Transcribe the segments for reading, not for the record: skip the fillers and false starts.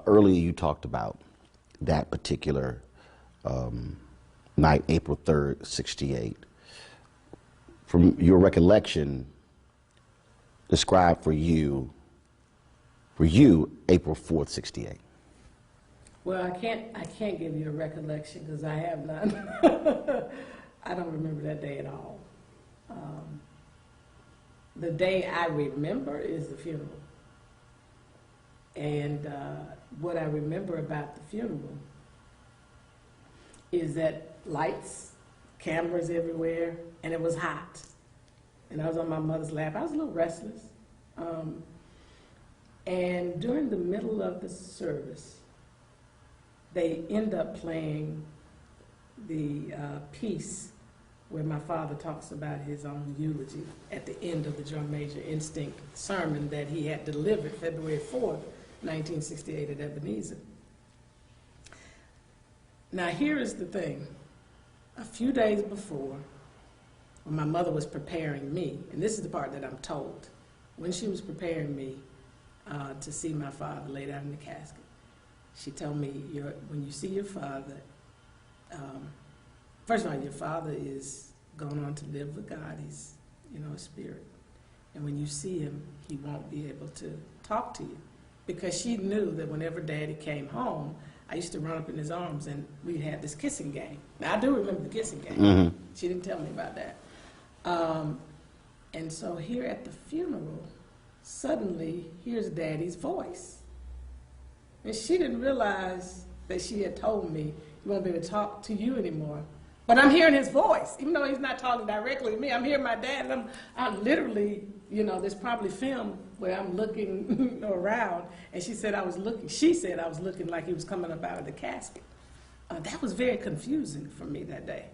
Earlier you talked about that particular night, April 3rd, 68. From your recollection, describe for you April 4th, 68. Well, I can't give you a recollection because I have none. I don't remember that day at all. The day I remember is the funeral. And what I remember about the funeral is that lights, cameras everywhere, and it was hot. And I was on my mother's lap. I was a little restless. And during the middle of the service, they end up playing the piece where my father talks about his own eulogy at the end of the Drum Major Instinct sermon that he had delivered February 4th, 1968 at Ebenezer. Now here is the thing. A few days before, when my mother was preparing me, and this is the part that I'm told, when she was preparing me to see my father laid out in the casket, she told me, when you see your father, first of all, your father is going on to live with God. He's, a spirit. And when you see him, he won't be able to talk to you. Because she knew that whenever Daddy came home, I used to run up in his arms and we had this kissing game. Now, I do remember the kissing game. Mm-hmm. She didn't tell me about that. And so here at the funeral, suddenly, here's Daddy's voice. And she didn't realize that she had told me, he won't be able to talk to you anymore. But I'm hearing his voice. Even though he's not talking directly to me, I'm hearing my dad. And I'm literally, there's probably film where I'm looking around. And she said I was looking like he was coming up out of the casket. That was very confusing for me that day.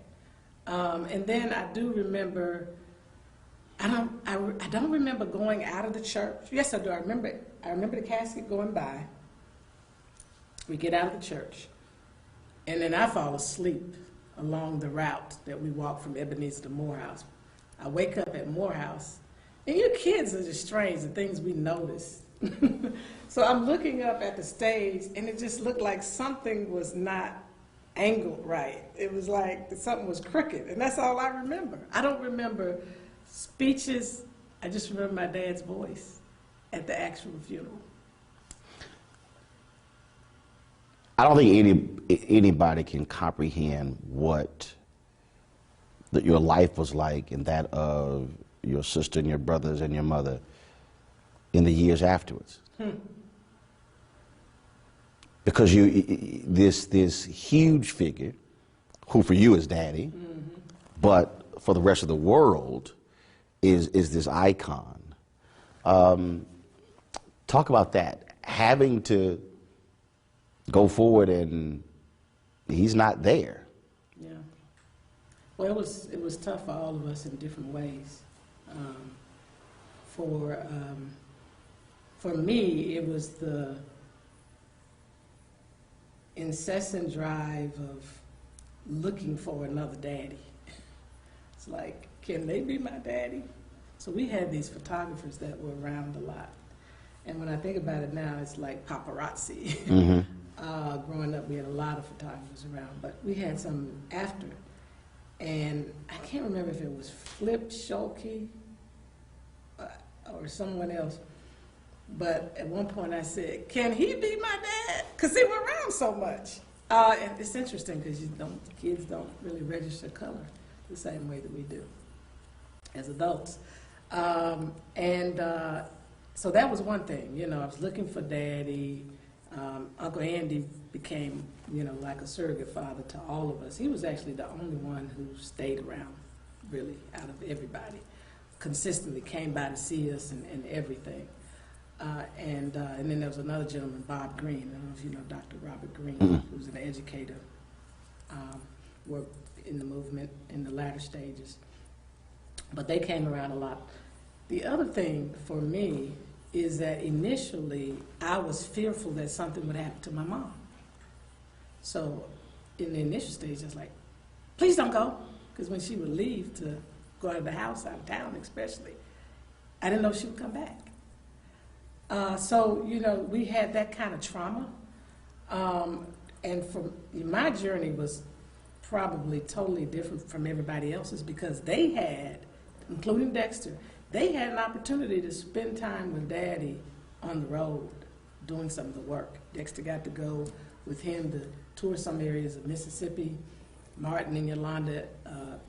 And then I do remember, I don't remember going out of the church. Yes, I do. I remember the casket going by. We get out of the church, and then I fall asleep along the route that we walk from Ebenezer to Morehouse. I wake up at Morehouse, and you kids are just strange, the things we notice. So I'm looking up at the stage, and it just looked like something was not angled right. It was like something was crooked, and that's all I remember. I don't remember speeches. I just remember my dad's voice at the actual funeral. I don't think anybody can comprehend what your life was like and that of your sister and your brothers and your mother in the years afterwards. Because this huge figure, who for you is Daddy, mm-hmm. but for the rest of the world is this icon. Talk about that. Having to go forward and he's not there. Yeah. Well, it was tough for all of us in different ways. For me, it was the incessant drive of looking for another daddy. It's like, can they be my daddy? So we had these photographers that were around a lot. And when I think about it now, it's like paparazzi. Mm-hmm. Growing up, we had a lot of photographers around, but we had some after. And I can't remember if it was Flip Schulke or someone else. But at one point I said, can he be my dad? Because they were around so much. And it's interesting because kids don't really register color the same way that we do as adults. So that was one thing. I was looking for Daddy. Uncle Andy became, like a surrogate father to all of us. He was actually the only one who stayed around, really, out of everybody. Consistently came by to see us and everything. And then there was another gentleman, Bob Green. I don't know if you know Dr. Robert Green, mm-hmm. who's an educator, worked in the movement in the latter stages. But they came around a lot. The other thing for me is that initially I was fearful that something would happen to my mom. So in the initial stage, I was like, please don't go. Because when she would leave to go out of the house, out of town especially, I didn't know she would come back. So we had that kind of trauma. And my journey was probably totally different from everybody else's because they had, including Dexter, they had an opportunity to spend time with Daddy on the road doing some of the work. Dexter got to go with him to tour some areas of Mississippi. Martin and Yolanda,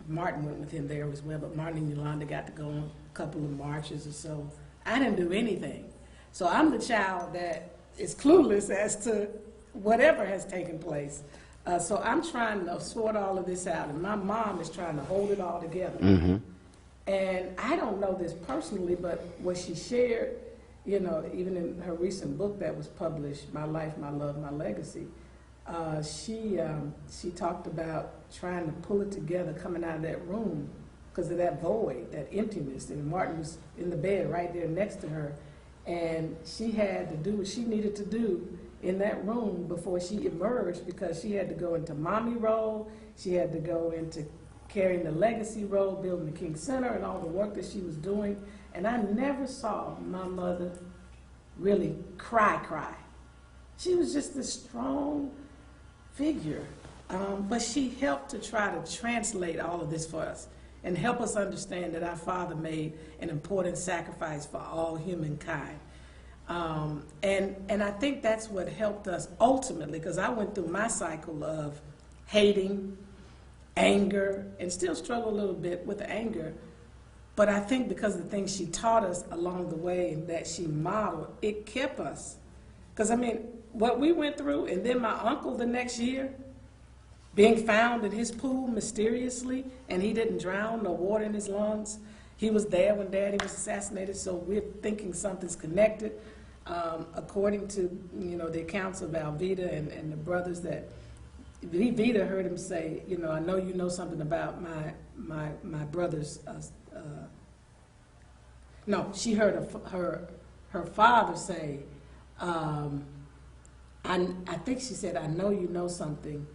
Martin went with him there as well, but Martin and Yolanda got to go on a couple of marches or so. I didn't do anything. So I'm the child that is clueless as to whatever has taken place. So I'm trying to sort all of this out, and my mom is trying to hold it all together. Mm-hmm. And I don't know this personally, but what she shared, you know, even in her recent book that was published, My Life, My Love, My Legacy, she talked about trying to pull it together coming out of that room because of that void, that emptiness. And Martin was in the bed right there next to her, and she had to do what she needed to do in that room before she emerged, because she had to go into mommy role, she had to go into carrying the legacy role, building the King Center and all the work that she was doing. And I never saw my mother really cry. She was just this strong figure, but she helped to try to translate all of this for us and help us understand that our Father made an important sacrifice for all humankind. And I think that's what helped us ultimately, because I went through my cycle of hating, anger, and still struggle a little bit with anger. But I think because of the things she taught us along the way and that she modeled, it kept us. Because, I mean, what we went through, and then my uncle the next year, being found in his pool mysteriously, and he didn't drown, no water in his lungs. He was there when Daddy was assassinated, so we're thinking something's connected. According to, you know, the accounts of Alvita and the brothers, that Vita heard him say, you know, I know you know something about my brother's. No, she heard her father say, I think she said, I know you know something,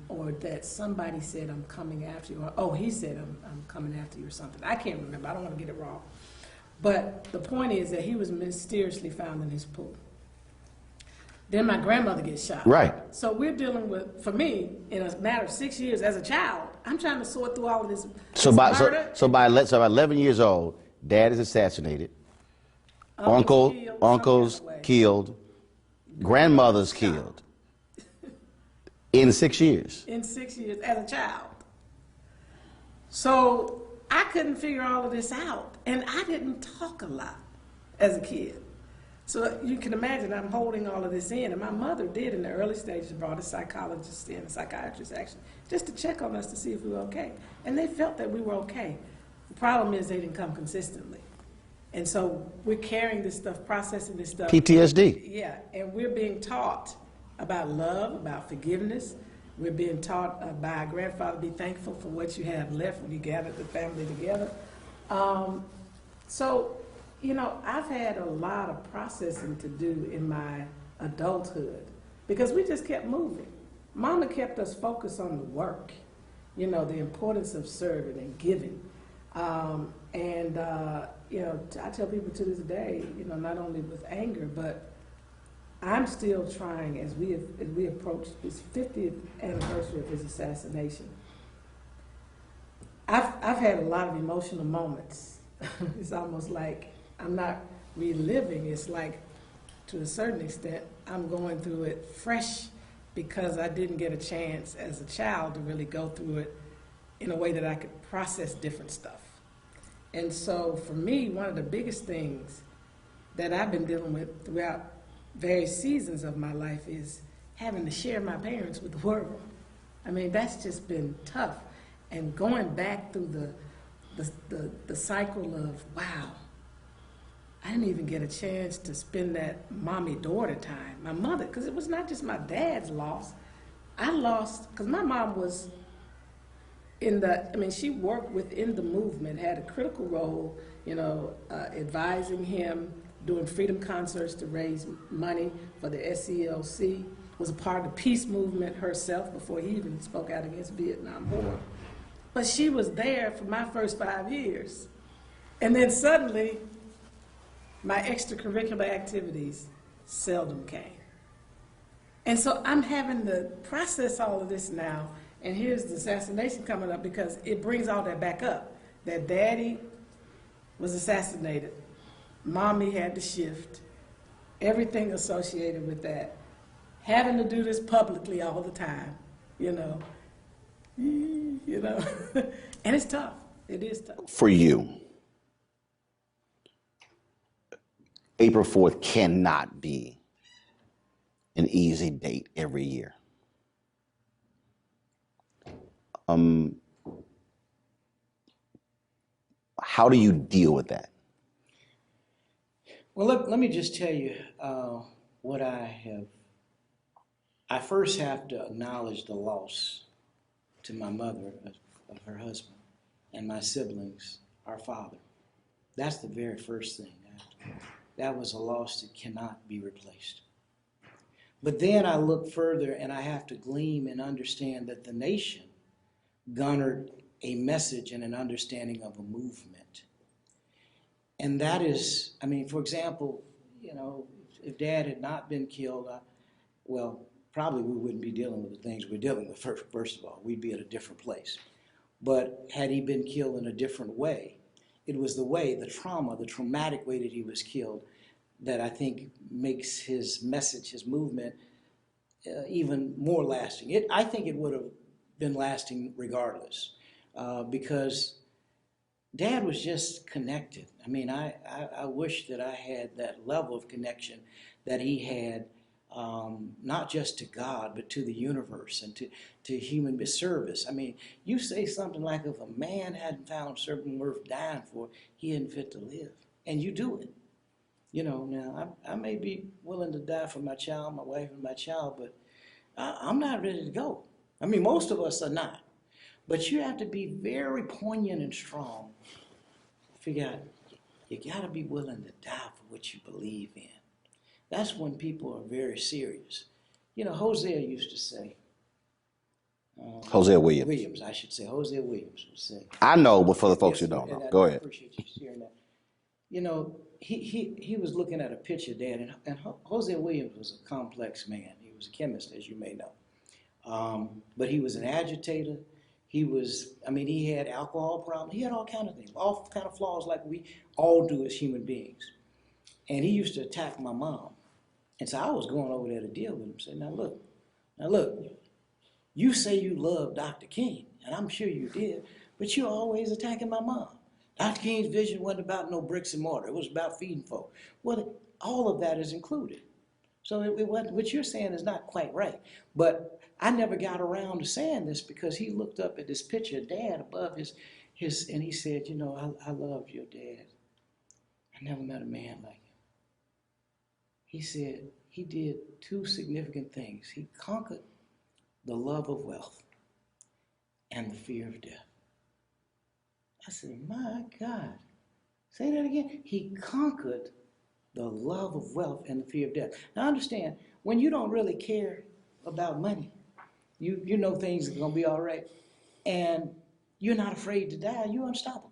or that somebody said, I'm coming after you, or, oh, he said, I'm coming after you or something. I can't remember. I don't want to get it wrong. But the point is that he was mysteriously found in his pool. Then my grandmother gets shot. Right. So we're dealing with, for me, in a matter of 6 years as a child, I'm trying to sort through all of this. So by 11 years old, Dad is assassinated. Uncle's killed. Grandmother's killed. In 6 years. In 6 years as a child. So I couldn't figure all of this out, and I didn't talk a lot as a kid. So you can imagine I'm holding all of this in, and my mother did in the early stages brought a psychologist in, a psychiatrist actually, just to check on us to see if we were okay. And they felt that we were okay. The problem is they didn't come consistently. And so we're carrying this stuff, processing this stuff. PTSD. Yeah, and we're being taught about love, about forgiveness. We're being taught by our grandfather, be thankful for what you have left when you gather the family together. So, you know, I've had a lot of processing to do in my adulthood because we just kept moving. Mama kept us focused on the work, you know, the importance of serving and giving. You know, I tell people to this day, you know, not only with anger, but I'm still trying as we approach this 50th anniversary of his assassination. I've had a lot of emotional moments. It's almost like I'm not reliving. It's like, to a certain extent, I'm going through it fresh because I didn't get a chance as a child to really go through it in a way that I could process different stuff. And so for me, one of the biggest things that I've been dealing with throughout various seasons of my life is having to share my parents with the world. I mean, that's just been tough. And going back through the cycle of, wow, I didn't even get a chance to spend that mommy-daughter time. My mother, because it was not just my dad's loss. I lost, because my mom was she worked within the movement, had a critical role, you know, advising him, doing freedom concerts to raise money for the SCLC, was a part of the peace movement herself before he even spoke out against Vietnam War. But she was there for my first 5 years. And then suddenly, my extracurricular activities seldom came. And so I'm having to process all of this now, and here's the assassination coming up because it brings all that back up. That Daddy was assassinated, Mommy had to shift, everything associated with that having to do this publicly all the time, you know, you know, and it's tough. It is tough. For you, April 4th cannot be an easy date every year. How do you deal with that? Well, let me just tell you what I have. I first have to acknowledge the loss to my mother of her husband and my siblings, our father. That's the very first thing. That was a loss that cannot be replaced. But then I look further and I have to glean and understand that the nation garnered a message and an understanding of a movement. And that is, I mean, for example, you know, if Dad had not been killed, well, probably we wouldn't be dealing with the things we're dealing with, first of all. We'd be at a different place. But had he been killed in a different way, it was the way, the trauma, the traumatic way that he was killed that I think makes his message, his movement, even more lasting. I think it would have been lasting regardless, because Dad was just connected. I mean, I wish that I had that level of connection that he had, not just to God, but to the universe and to human service. I mean, you say something like, if a man hadn't found something worth dying for, he isn't fit to live. And you do it. You know, now, I may be willing to die for my child, my wife, and my child, but I'm not ready to go. I mean, most of us are not. But you have to be very poignant and strong. Figure out, you got to be willing to die for what you believe in. That's when people are very serious. You know, Hosea used to say. Hosea Williams. Williams, I should say. Hosea Williams would say. I know, but for the folks who don't know, go ahead. I appreciate you sharing that. You know, he was looking at a picture, Dad, and Hosea Williams was a complex man. He was a chemist, as you may know. But he was an agitator. He was, I mean, he had alcohol problems. He had all kind of things, all kind of flaws like we all do as human beings. And he used to attack my mom. And so I was going over there to deal with him. Say, now look, you say you love Dr. King, and I'm sure you did, but you're always attacking my mom. Dr. King's vision wasn't about no bricks and mortar. It was about feeding folk. Well, all of that is included. So what you're saying is not quite right. But I never got around to saying this because he looked up at this picture of Dad above his and he said, you know, I love your dad. I never met a man like him. He said he did two significant things. He conquered the love of wealth and the fear of death. I said, my God. Say that again. He conquered the love of wealth and the fear of death. Now understand, when you don't really care about money, you know things are going to be all right, and you're not afraid to die, you're unstoppable.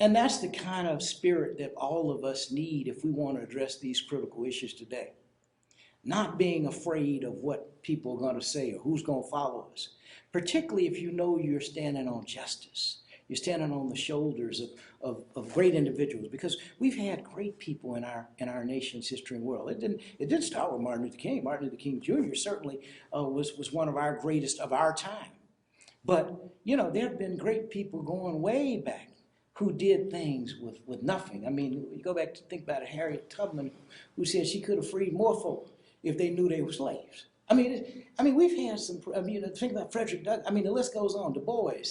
And that's the kind of spirit that all of us need if we want to address these critical issues today. Not being afraid of what people are going to say or who's going to follow us, particularly if you know you're standing on justice. You're standing on the shoulders of great individuals, because we've had great people in our nation's history and world. It didn't start with Martin Luther King. Martin Luther King Jr. certainly was one of our greatest of our time. But you know, there have been great people going way back who did things with nothing. I mean, you go back to think about it, Harriet Tubman, who said she could have freed more folk if they knew they were slaves. I mean, we've had some. You know, think about Frederick Douglass. I mean, the list goes on. Du Bois,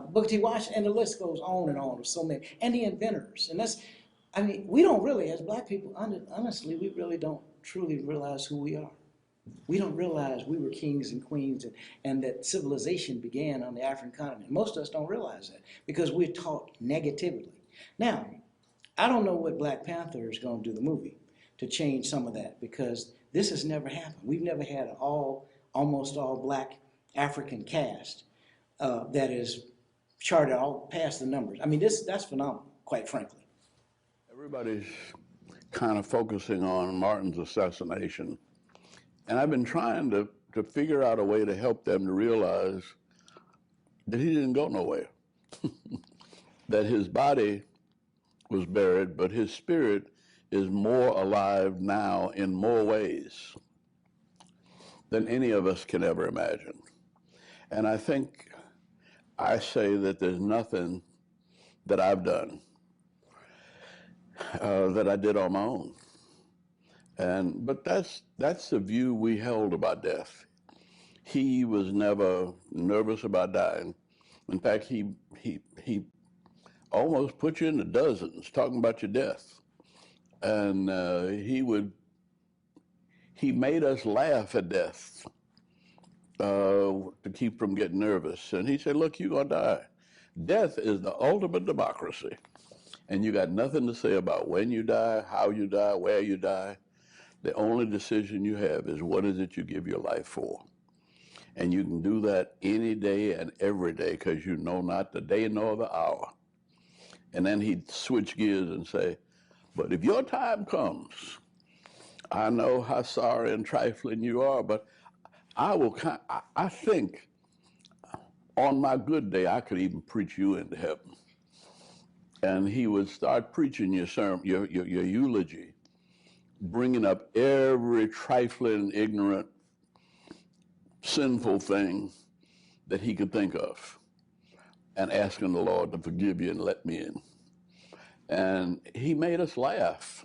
Booker T. Washington, and the list goes on and on. With so many, and the inventors. And that's. I mean, we don't really, as Black people, honestly, we really don't truly realize who we are. We don't realize we were kings and queens, and that civilization began on the African continent. Most of us don't realize that because we're taught negatively. Now, I don't know what Black Panther is going to do, the movie, to change some of that, because this has never happened. We've never had an almost all Black African cast that is charted all past the numbers. I mean, that's phenomenal, quite frankly. Everybody's kind of focusing on Martin's assassination. And I've been trying to figure out a way to help them to realize that he didn't go nowhere. That his body was buried, but his spirit is more alive now in more ways than any of us can ever imagine. And I think I say that there's nothing that I've done that I did on my own. But that's the view we held about death. He was never nervous about dying. In fact, he almost put you into dozens talking about your death. And he made us laugh at death to keep from getting nervous. And he said, look, you're going to die. Death is the ultimate democracy. And you got nothing to say about when you die, how you die, where you die. The only decision you have is what is it you give your life for. And you can do that any day and every day because you know not the day nor the hour. And then he'd switch gears and say, but if your time comes, I know how sorry and trifling you are, but I think on my good day, I could even preach you into heaven. And he would start preaching your sermon, your eulogy, bringing up every trifling, ignorant, sinful thing that he could think of and asking the Lord to forgive you and let me in. And he made us laugh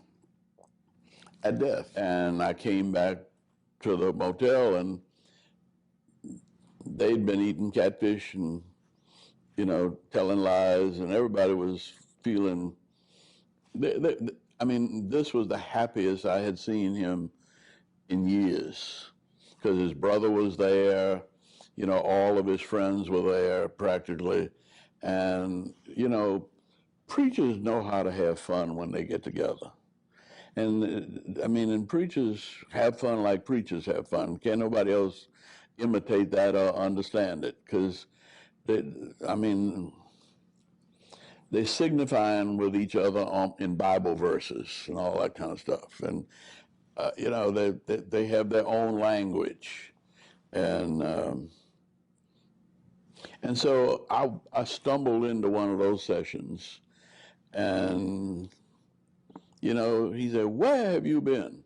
at death. And I came back to the motel and they'd been eating catfish and, telling lies, and everybody was feeling, this was the happiest I had seen him in years, because his brother was there, all of his friends were there practically, and, preachers know how to have fun when they get together. And preachers have fun like preachers have fun. Can't nobody else imitate that or understand it, because they're signifying with each other in Bible verses and all that kind of stuff. And, they have their own language. And so I stumbled into one of those sessions, and, he said, where have you been?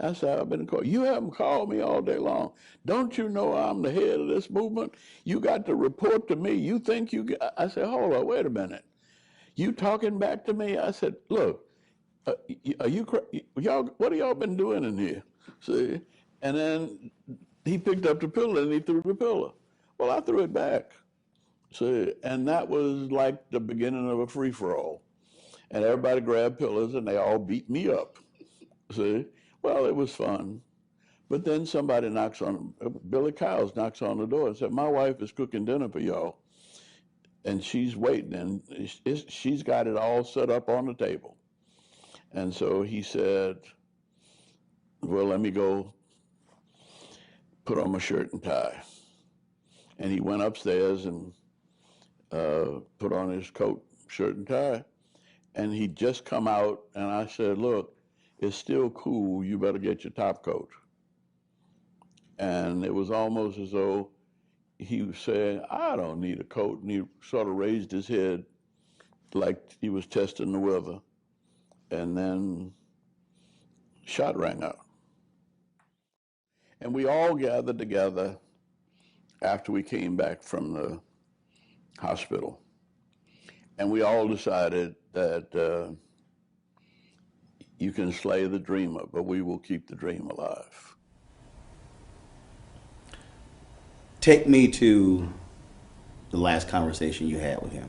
I said, I've been called. You haven't called me all day long. Don't you know I'm the head of this movement? You got to report to me. You think you get... I said, hold on, wait a minute. You talking back to me? I said, look, y'all, what have y'all been doing in here? See? And then he picked up the pillow and he threw the pillow. Well, I threw it back. See? And that was like the beginning of a free-for-all. And everybody grabbed pillows and they all beat me up. See? Well, it was fun. But then somebody Billy Kyles knocks on the door and said, my wife is cooking dinner for y'all. And she's waiting, and she's got it all set up on the table. And so he said, well, let me go put on my shirt and tie. And he went upstairs and put on his coat, shirt, and tie. And he'd just come out, and I said, look, it's still cool. You better get your top coat. And it was almost as though he was saying, I don't need a coat. And he sort of raised his head like he was testing the weather. And then shot rang out. And we all gathered together after we came back from the hospital. And we all decided that you can slay the dreamer, but we will keep the dream alive. Take me to the last conversation you had with him.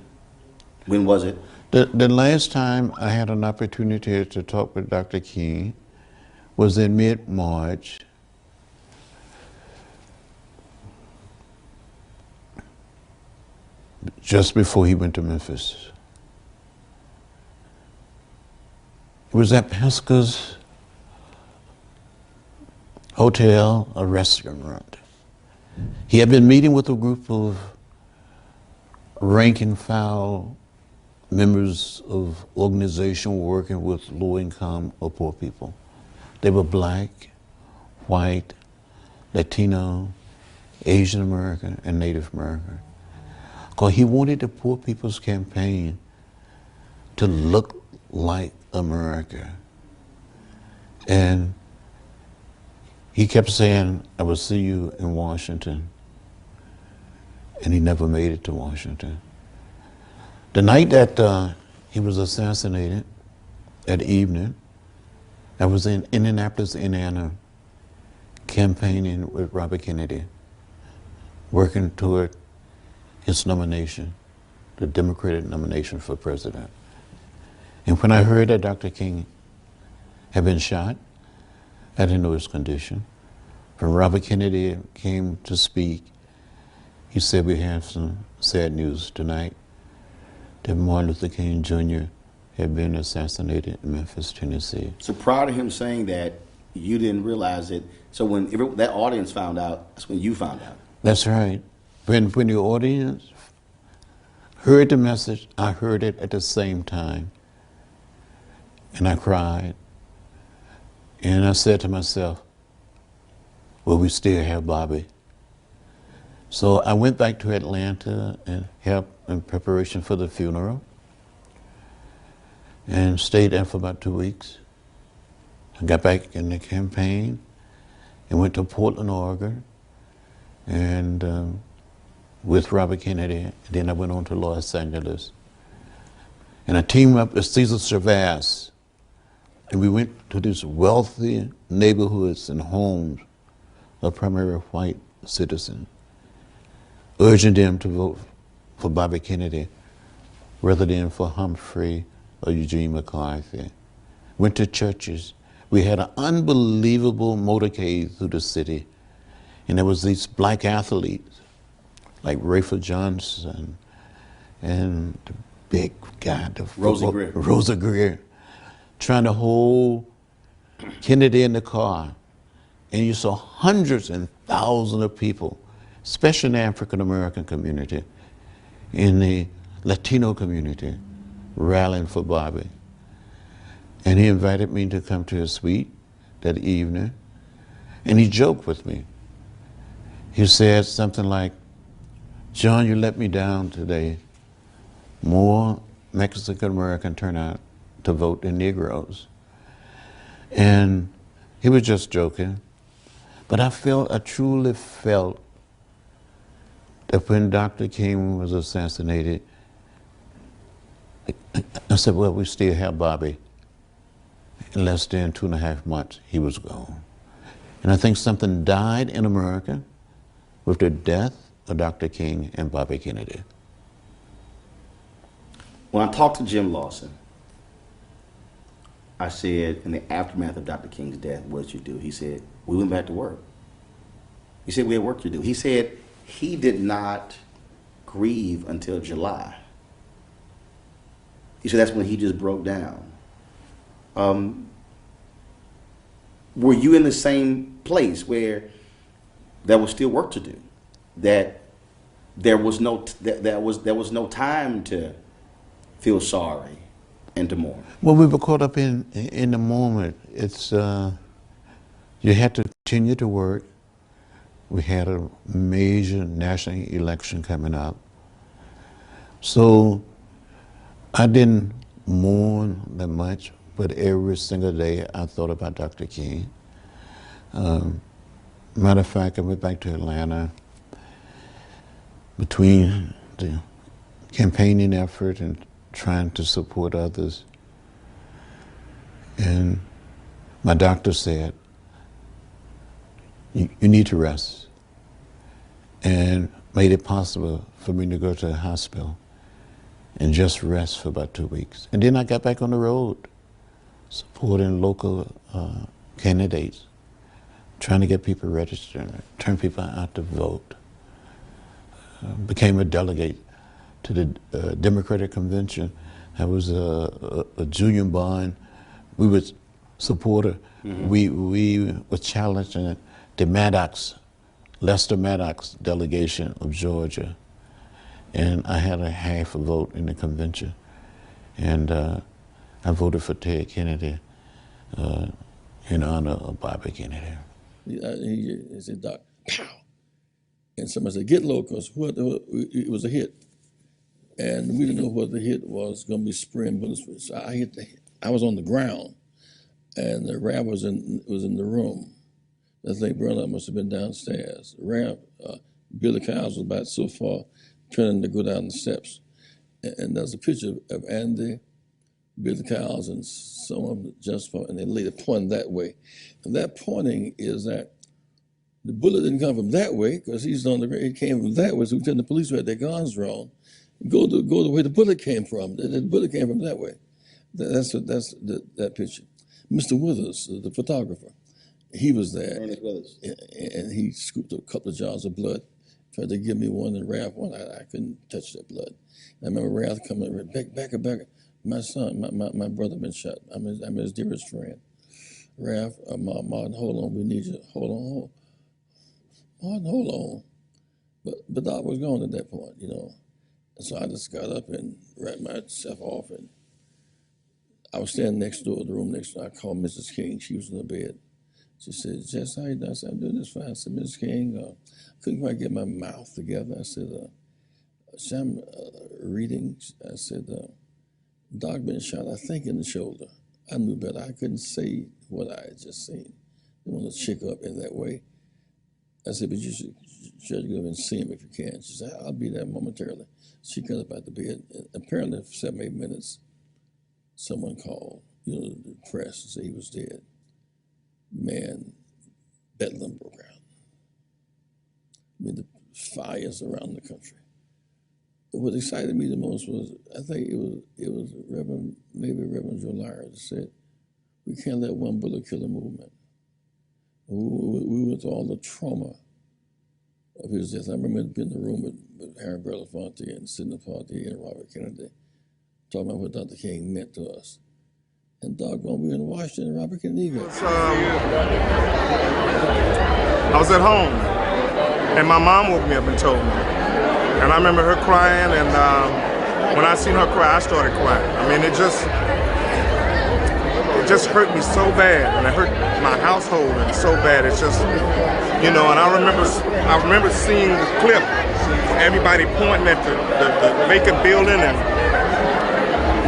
When was it? The last time I had an opportunity to talk with Dr. King was in mid-March. Just before he went to Memphis. It was at Pesca's hotel, a restaurant. He had been meeting with a group of rank and file members of organization working with low-income or poor people. They were black, white, Latino, Asian American, and Native American. Because he wanted the Poor People's Campaign to look like America. And he kept saying, I will see you in Washington. And he never made it to Washington. The night that he was assassinated, that evening, I was in Indianapolis, Indiana, campaigning with Robert Kennedy, working toward his nomination, the Democratic nomination for president. And when I heard that Dr. King had been shot, I didn't know his condition. When Robert Kennedy came to speak, he said, we have some sad news tonight that Martin Luther King Jr. had been assassinated in Memphis, Tennessee. So prior to him saying that, you didn't realize it. So when that audience found out, that's when you found out. That's right. When the audience heard the message, I heard it at the same time. And I cried. And I said to myself, will we still have Bobby? So I went back to Atlanta and helped in preparation for the funeral and stayed there for about 2 weeks. I got back in the campaign and went to Portland, Oregon, and with Robert Kennedy. And then I went on to Los Angeles. And I teamed up with Cesar Chavez, and we went to these wealthy neighborhoods and homes of primarily white citizens, urging them to vote for Bobby Kennedy rather than for Humphrey or Eugene McCarthy. Went to churches. We had an unbelievable motorcade through the city, and there was these black athletes like Rayford Johnson and the big guy, Rosa Greer, trying to hold Kennedy in the car. And you saw hundreds and thousands of people, especially in the African-American community, in the Latino community, rallying for Bobby. And he invited me to come to his suite that evening, and he joked with me. He said something like, John, you let me down today. More Mexican-American turn out to vote than Negroes. And he was just joking. But I truly felt that when Dr. King was assassinated, I said, well, we still have Bobby. In less than 2.5 months, he was gone. And I think something died in America with the death of Dr. King and Bobby Kennedy. When I talked to Jim Lawson, I said, in the aftermath of Dr. King's death, what did you do? He said, we went back to work. He said, we had work to do. He said he did not grieve until July. He said that's when he just broke down. Were you in the same place where there was still work to do? That there was no time to feel sorry and to mourn? Well, we were caught up in the moment. It's you had to continue to work. We had a major national election coming up, so I didn't mourn that much. But every single day I thought about Dr. King. Matter of fact, I went back to Atlanta between the campaigning effort and trying to support others. And my doctor said, you need to rest, and made it possible for me to go to the hospital and just rest for about 2 weeks. And then I got back on the road, supporting local candidates, trying to get people registered, turn people out to vote. Became a delegate to the Democratic Convention. I was a junior bond. We were supporter. Mm-hmm. We were challenging the Lester Maddox delegation of Georgia. And I had a half a vote in the convention. And I voted for Ted Kennedy in honor of Bobby Kennedy. He said, Doc, pow. And somebody said, get low, because it was a hit. And we didn't know what the hit was going to be spraying bullets. So I was on the ground. and the Ralph was in the room. I think Roland must have been downstairs. Ralph, Billy Kyles was about so far, turning to go down the steps, and there's a picture of Andy, Billy Kyles, and someone just and they later pointing that way, and that pointing is that the bullet didn't come from that way because he's on the ground. It came from that way. So we tell the police who had their guns drawn, go the way the bullet came from. The bullet came from that way. That's that picture. Mr. Withers, the photographer, he was there, and he scooped a couple of jars of blood, tried to give me one and Ralph one. I couldn't touch that blood. I remember Ralph coming back. My son, my brother been shot. I'm his dearest friend. Ralph, Martin, hold on, we need you. Hold on. But Doc was gone at that point, And so I just got up and ran myself off, and I was standing next door, the room next door. I called Mrs. King. She was in the bed. She said, Jess, how you doing? I said, I'm doing this fine. I said, Mrs. King, couldn't quite get my mouth together. I said, I'm reading. I said, Doc been shot, I think, in the shoulder. I knew better. I couldn't say what I had just seen. They want to check up in that way. I said, but you should try to go and see him if you can. She said, I'll be there momentarily. She got up out the bed. And apparently, for 7, 8 minutes, someone called, the press, and said he was dead. Man, bedlam broke out. I mean, the fires around the country. But what excited me the most was, I think it was Reverend Joe Lyre that said, we can't let one bullet kill a movement. We went through all the trauma of his death. I remember being in the room with Harry Belafonte and Sidney Poitier and Robert Kennedy, talking about what Dr. King meant to us. And doggone, we were in Washington, and Robert Kennedy. I was at home, and my mom woke me up and told me. And I remember her crying, and when I seen her cry, I started crying. I mean, it just hurt me so bad, and it hurt my household and so bad. It's just, and I remember seeing the clip, everybody pointing at the vacant building, and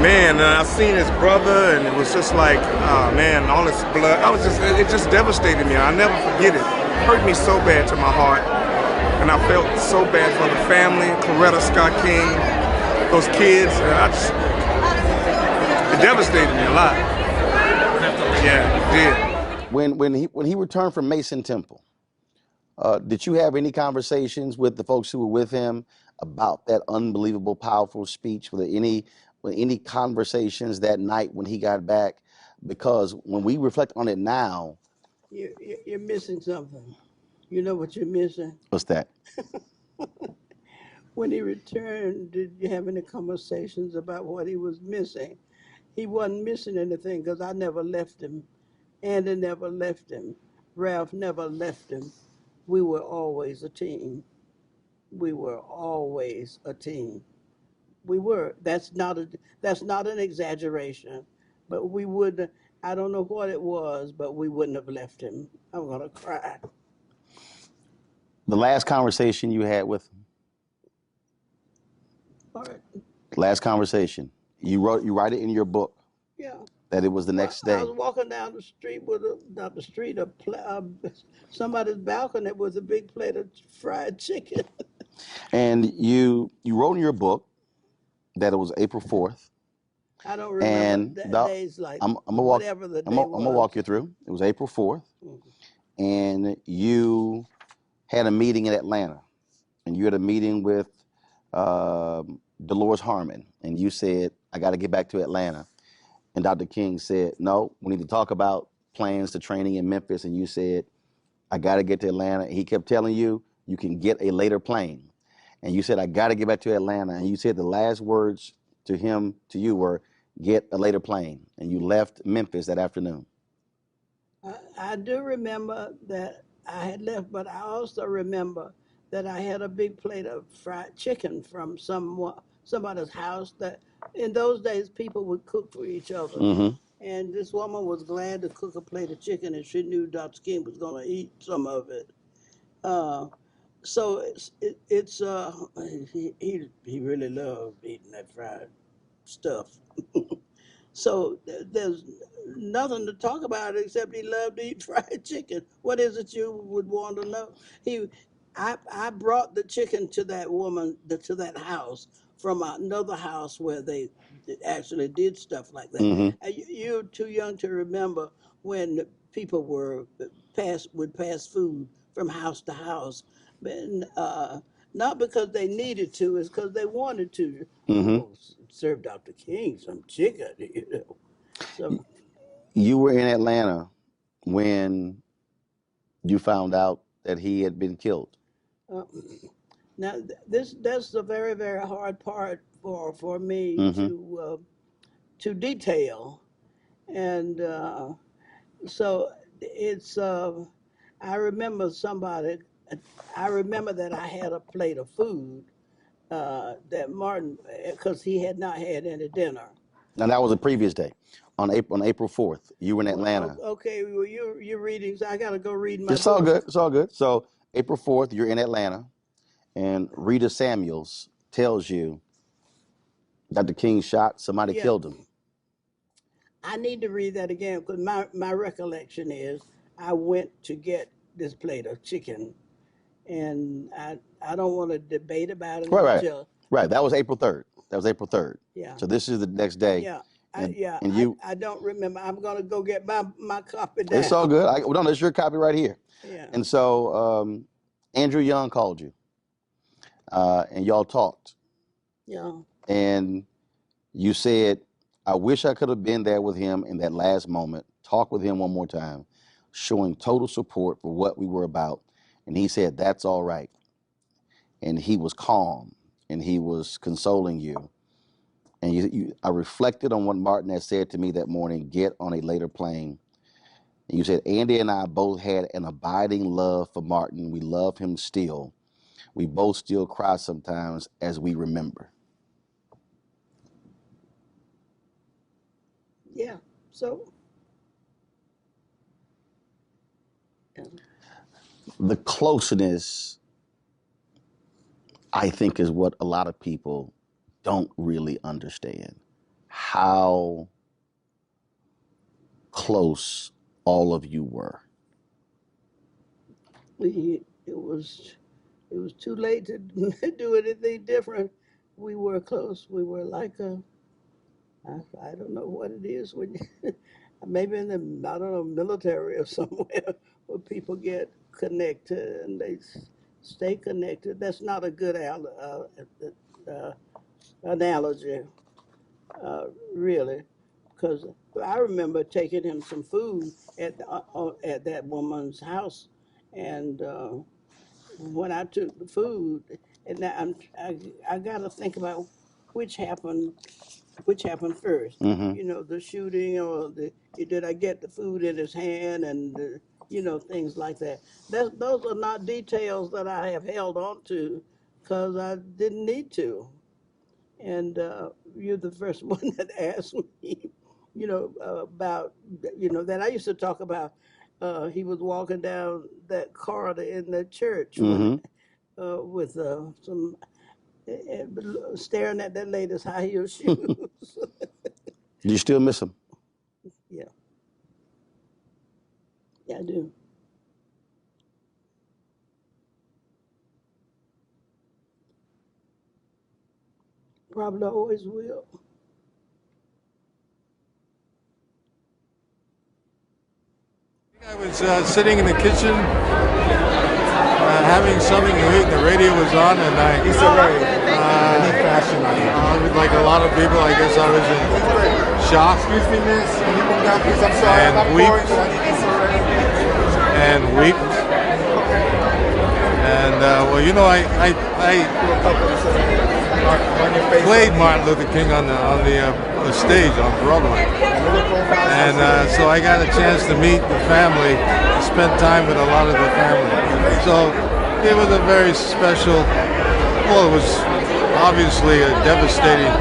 man, and I seen his brother, and it was just like, man, all this blood. It just devastated me. I'll never forget it. It hurt me so bad to my heart, and I felt so bad for the family, Coretta Scott King, those kids. It devastated me a lot. Yeah, it did. When he returned from Mason Temple, did you have any conversations with the folks who were with him about that unbelievable, powerful speech? Were there any conversations that night when he got back? Because when we reflect on it now, you're missing something. You know what you're missing? what's that? When he returned, did you have any conversations about what he was missing? He wasn't missing anything because I never left him. Andy never left him. Ralph never left him. We were always a team. We were always a team. We were. That's not an exaggeration. But we would. I don't know what it was, but we wouldn't have left him. I'm gonna cry. The last conversation you had with him? All right. Last conversation. You write it in your book. Yeah. That it was the next day. I was walking down the street with somebody's balcony with a big plate of fried chicken. And you wrote in your book that it was April 4th. I don't remember days like whatever the day was. I'm gonna walk you through. It was April 4th, and you had a meeting in Atlanta, and you had a meeting with Dolores Harmon, and you said, I got to get back to Atlanta. And Dr. King said, no, we need to talk about plans to training in Memphis. And you said, I got to get to Atlanta. And he kept telling you, you can get a later plane. And you said, I got to get back to Atlanta. And you said the last words to you were, get a later plane. And you left Memphis that afternoon. I do remember that I had left, but I also remember that I had a big plate of fried chicken from somebody's house. That in those days, people would cook for each other. Mm-hmm. And this woman was glad to cook a plate of chicken, and she knew Dr. King was going to eat some of it. So he really loved eating that fried stuff. So there's nothing to talk about except he loved to eat fried chicken. What is it you would want to know? He, I brought the chicken to that woman, to that house from another house where they actually did stuff like that. Mm-hmm. You're too young to remember when people would pass food from house to house, but, not because they needed to, it's because they wanted to. Mm-hmm. Oh, serve Dr. King some chicken, So, You were in Atlanta when you found out that he had been killed. uh, now that's the very very hard part for me Mm-hmm. to detail, and so it's I remember somebody. I remember that I had a plate of food that Martin, because he had not had any dinner. And that was a previous day, on April 4th. You were in Well, Atlanta. okay, well, you're reading, so I got to go read my It's all book. good. It's all good. So April 4th, you're in Atlanta, and Rita Samuels tells you Dr. King shot, somebody Yeah, killed him. I need to read that again because my recollection is I went to get this plate of chicken, and I don't want to debate about it Right, right, until right. That was April 3rd. That was April 3rd. yeah. So this is the next day, Yeah, and yeah, and you. I don't remember. I'm gonna go get my copy It's all down. good. Well, no, that's your copy right here. Yeah, And so Andrew Young called you, and y'all talked, yeah, and you said, "I wish I could have been there with him in that last moment. Talk with him one more time, showing total support for what we were about." And he said, "That's all right." And he was calm, and he was consoling you. And I reflected on what Martin had said to me that morning, get on a later plane. And you said, Andy and I both had an abiding love for Martin. We love him still. We both still cry sometimes as we remember. yeah. So yeah. The closeness, I think, is what a lot of people don't really understand. How close all of you were. It was too late to do anything different. We were close. We were like I don't know what it is when you, maybe in the I don't know military or somewhere where people get connected and they stay connected. That's not a good analogy, really, because I remember taking him some food at that woman's house, and when I took the food, and now I got to think about which happened which happened first. Mm-hmm. You know, the shooting or did I get the food in his hand and things like that. Those are not details that I have held on to because I didn't need to. And you're the first one that asked me, about that I used to talk about. He was walking down that corridor in the church Mm-hmm. with some staring at that lady's high heel shoes. Do you still miss him? Yeah, yeah, I do. Probably always will. I was sitting in the kitchen having something to eat. The radio was on, and like a lot of people, I guess I was in shock. Excuse me, miss. Can you come down, please? I'm sorry. And I'm weep. And weep. And well, I played Martin Luther King on the stage on Broadway, and so I got a chance to meet the family, spend time with a lot of the family. So it was a very special. Well, it was obviously a devastating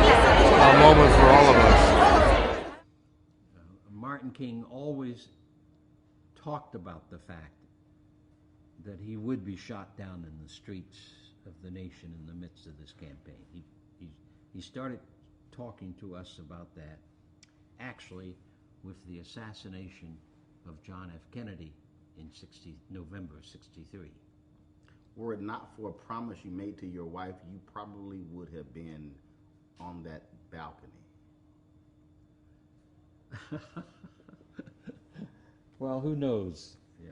moment for all of us. Martin King always talked about the fact that he would be shot down in the streets of the nation in the midst of this campaign. He started talking to us about that actually with the assassination of John F. Kennedy in November 63. Were it not for a promise you made to your wife, you probably would have been on that balcony. Well, who knows? Yeah.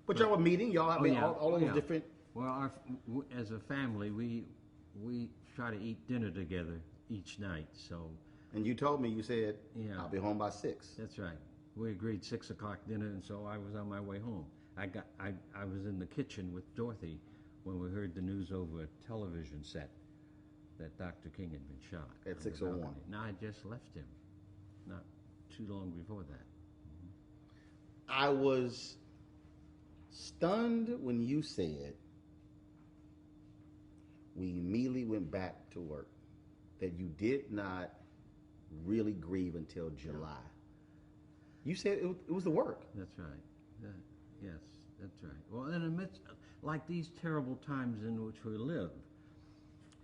But y'all were meeting, y'all have all those different. Well, as a family, we try to eat dinner together each night. So. And you told me, you said, yeah, I'll be home by 6. That's right. We agreed 6 o'clock dinner, and so I was on my way home. I was in the kitchen with Dorothy when we heard the news over a television set that Dr. King had been shot. At 6:01. Now I just left him, not too long before that. I was stunned when you said we immediately went back to work, that you did not really grieve until July. You said it was the work. That's right. Yes, that's right. Well, in the midst, like these terrible times in which we live,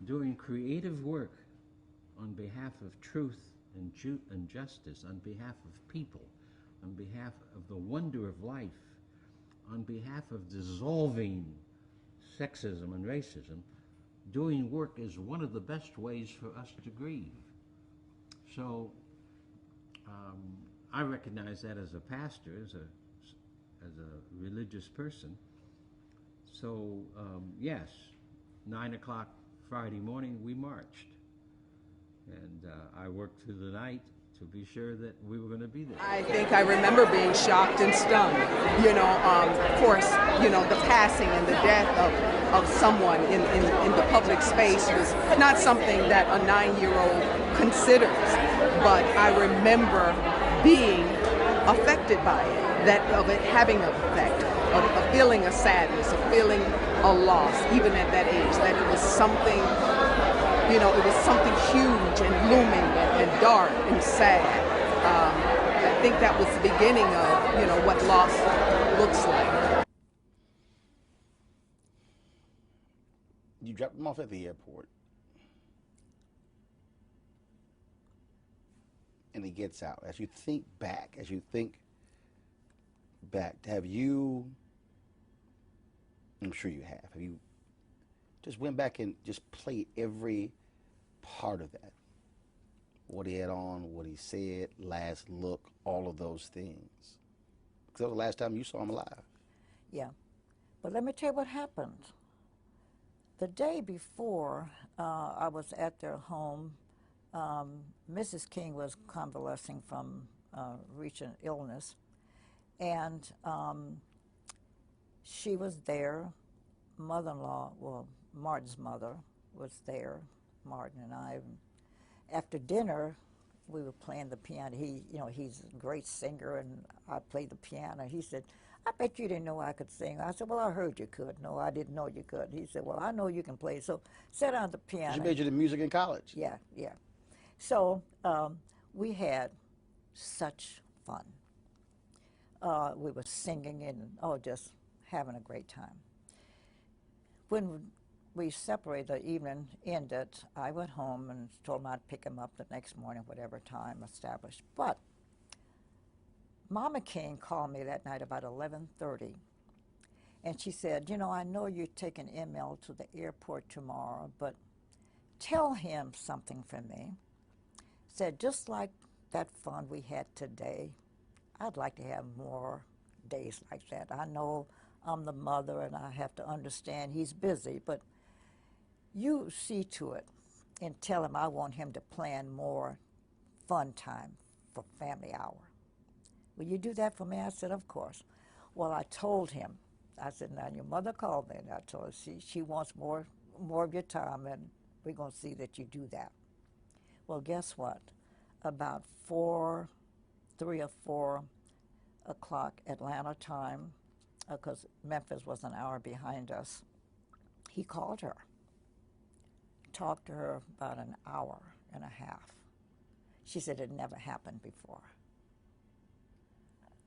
doing creative work on behalf of truth and justice, on behalf of people, on behalf of the wonder of life, on behalf of dissolving sexism and racism, doing work is one of the best ways for us to grieve. So I recognize that as a pastor, as a religious person. So yes, 9 o'clock Friday morning we marched, and I worked through the night to be sure that we were going to be there. I think I remember being shocked and stunned. Of course, the passing and the death of someone in the public space was not something that a 9-year-old considers. But I remember being affected by it, of it having an effect, of feeling a sadness, of feeling a loss, even at that age, that it was something, it was something huge and looming and dark and sad. I think that was the beginning of, what loss looks like. You dropped him off at the airport, and he gets out. As you think back, have you, I'm sure you have you just went back and just played every part of that? What he had on, what he said, last look, all of those things. Because that was the last time you saw him alive. Yeah. But let me tell you what happened. The day before I was at their home, Mrs. King was convalescing from recent illness, and she was there. Mother-in-law, well, Martin's mother was there, Martin and I. After dinner, we were playing the piano. He's a great singer, and I played the piano. He said, I bet you didn't know I could sing. I said, well, I heard you could. No, I didn't know you could. He said, well, I know you can play. So sat down at the piano. You majored in music in college? Yeah, yeah. So we had such fun. We were singing and, just having a great time. When we separated, the evening ended, I went home and told him I'd pick him up the next morning, whatever time established. But Mama King called me that night about 11:30, and she said, I know you're taking Emil to the airport tomorrow, but tell him something for me. Said, just like that fun we had today, I'd like to have more days like that. I know I'm the mother and I have to understand he's busy, but you see to it and tell him I want him to plan more fun time for family hour. Will you do that for me? I said, of course. Well, I told him, I said, now your mother called me, and I told her she wants more of your time, and we're going to see that you do that. Well, guess what? About 3 or 4 o'clock Atlanta time, because Memphis was an hour behind us, he called her. Talked to her about an hour and a half. She said it never happened before.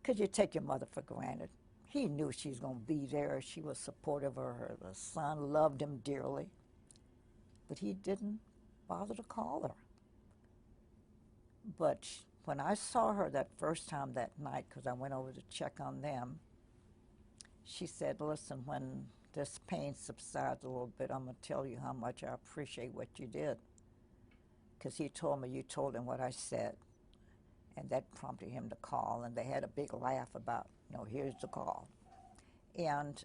Could you take your mother for granted? He knew she was going to be there. She was supportive of her. The son loved him dearly. But he didn't bother to call her. But when I saw her that first time that night, because I went over to check on them, she said, listen, when this pain subsides a little bit, I'm going to tell you how much I appreciate what you did. Because he told me you told him what I said. And that prompted him to call, and they had a big laugh about, here's the call. And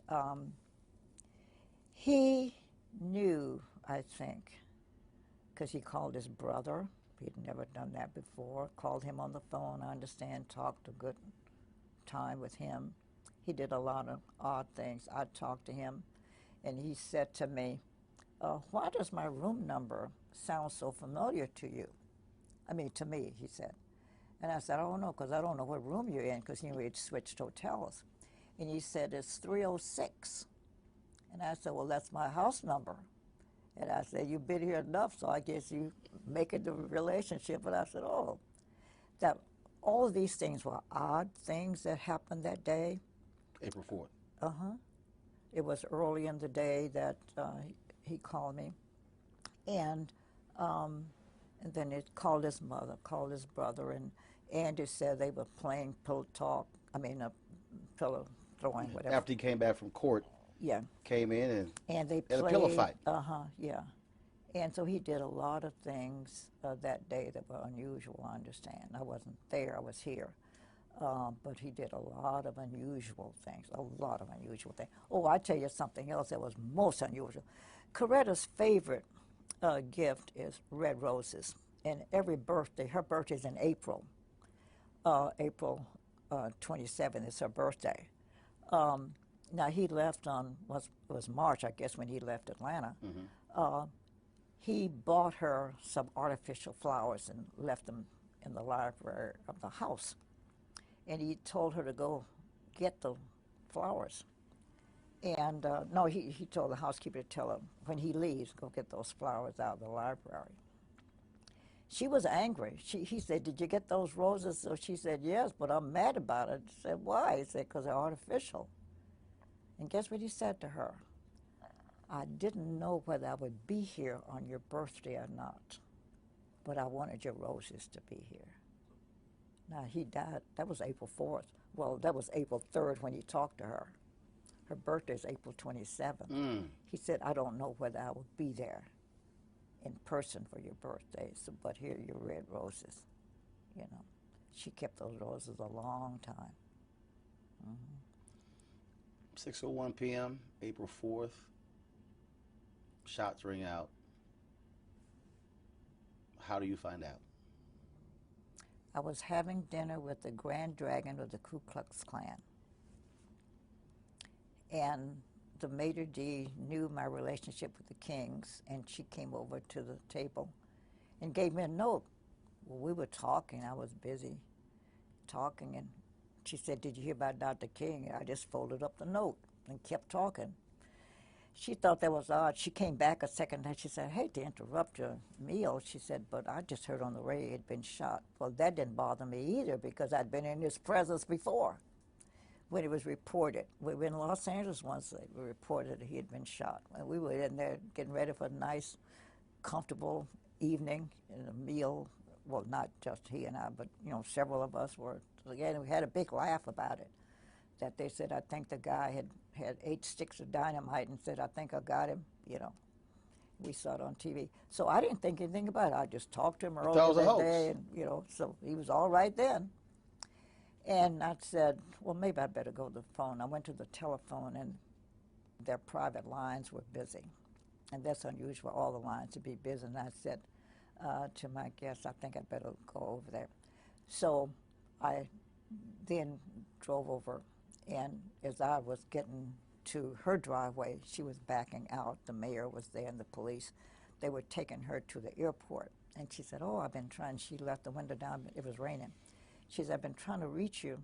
he knew, I think, because he called his brother. He'd never done that before. Called him on the phone, I understand, talked a good time with him. He did a lot of odd things. I talked to him, and he said to me, why does my room number sound so familiar to you? I mean, to me, he said. And I said, I don't know, because I don't know what room you're in, because we'd switched hotels. And he said, it's 306. And I said, well, that's my house number. And I said, you've been here enough, so I guess you make it the relationship. And I said, oh, that all of these things were odd things that happened that day. April 4th. Uh-huh. It was early in the day that he called me. And then it called his mother, called his brother, and Andy said they were playing pillow talk. Pillow throwing, whatever. After he came back from court, yeah, came in and they had played a pillow fight. Yeah. And so he did a lot of things that day that were unusual, I understand. I wasn't there, I was here. But he did a lot of unusual things, Oh, I tell you something else that was most unusual. Coretta's favorite gift is red roses. And every birthday, her birthday's in April. April 27th is her birthday. Now he left on, was March, I guess, when he left Atlanta. Mm-hmm. He bought her some artificial flowers and left them in the library of the house. And he told her to go get the flowers. And no, he told the housekeeper to tell him, when he leaves, go get those flowers out of the library. She was angry. He said, did you get those roses? So she said, yes, but I'm mad about it. She said, why? He said, because they're artificial. And guess what he said to her? I didn't know whether I would be here on your birthday or not, but I wanted your roses to be here. Now, he died. That was April 4th. Well, that was April 3rd when he talked to her. Her birthday is April 27th. Mm. He said, I don't know whether I will be there in person for your birthday, but here are your red roses. She kept those roses a long time. Mm-hmm. 6:01 p.m., April 4th. Shots ring out. How do you find out? I was having dinner with the Grand Dragon of the Ku Klux Klan. And the maitre d' knew my relationship with the Kings, and she came over to the table and gave me a note. Well, we were talking. I was busy talking, and she said, did you hear about Dr. King? I just folded up the note and kept talking. She thought that was odd. She came back a second and she said, I hate to interrupt your meal. She said, but I just heard on the radio he'd been shot. Well, that didn't bother me either because I'd been in his presence before when it was reported. We were in Los Angeles once. They reported that he had been shot. And we were in there getting ready for a nice, comfortable evening and a meal. Well, not just he and I, but, several of us were together. We had a big laugh about it. That they said, I think the guy had 8 sticks of dynamite and said, I think I got him, We saw it on TV. So I didn't think anything about it. I just talked to him earlier that day, and, so he was all right then. And I said, well, maybe I'd better go to the phone. I went to the telephone, and their private lines were busy. And that's unusual, all the lines to be busy. And I said to my guest, I think I'd better go over there. So I then drove over. And as I was getting to her driveway, she was backing out. The mayor was there and the police. They were taking her to the airport. And she said, oh, I've been trying. She left the window down. It was raining. She said, I've been trying to reach you.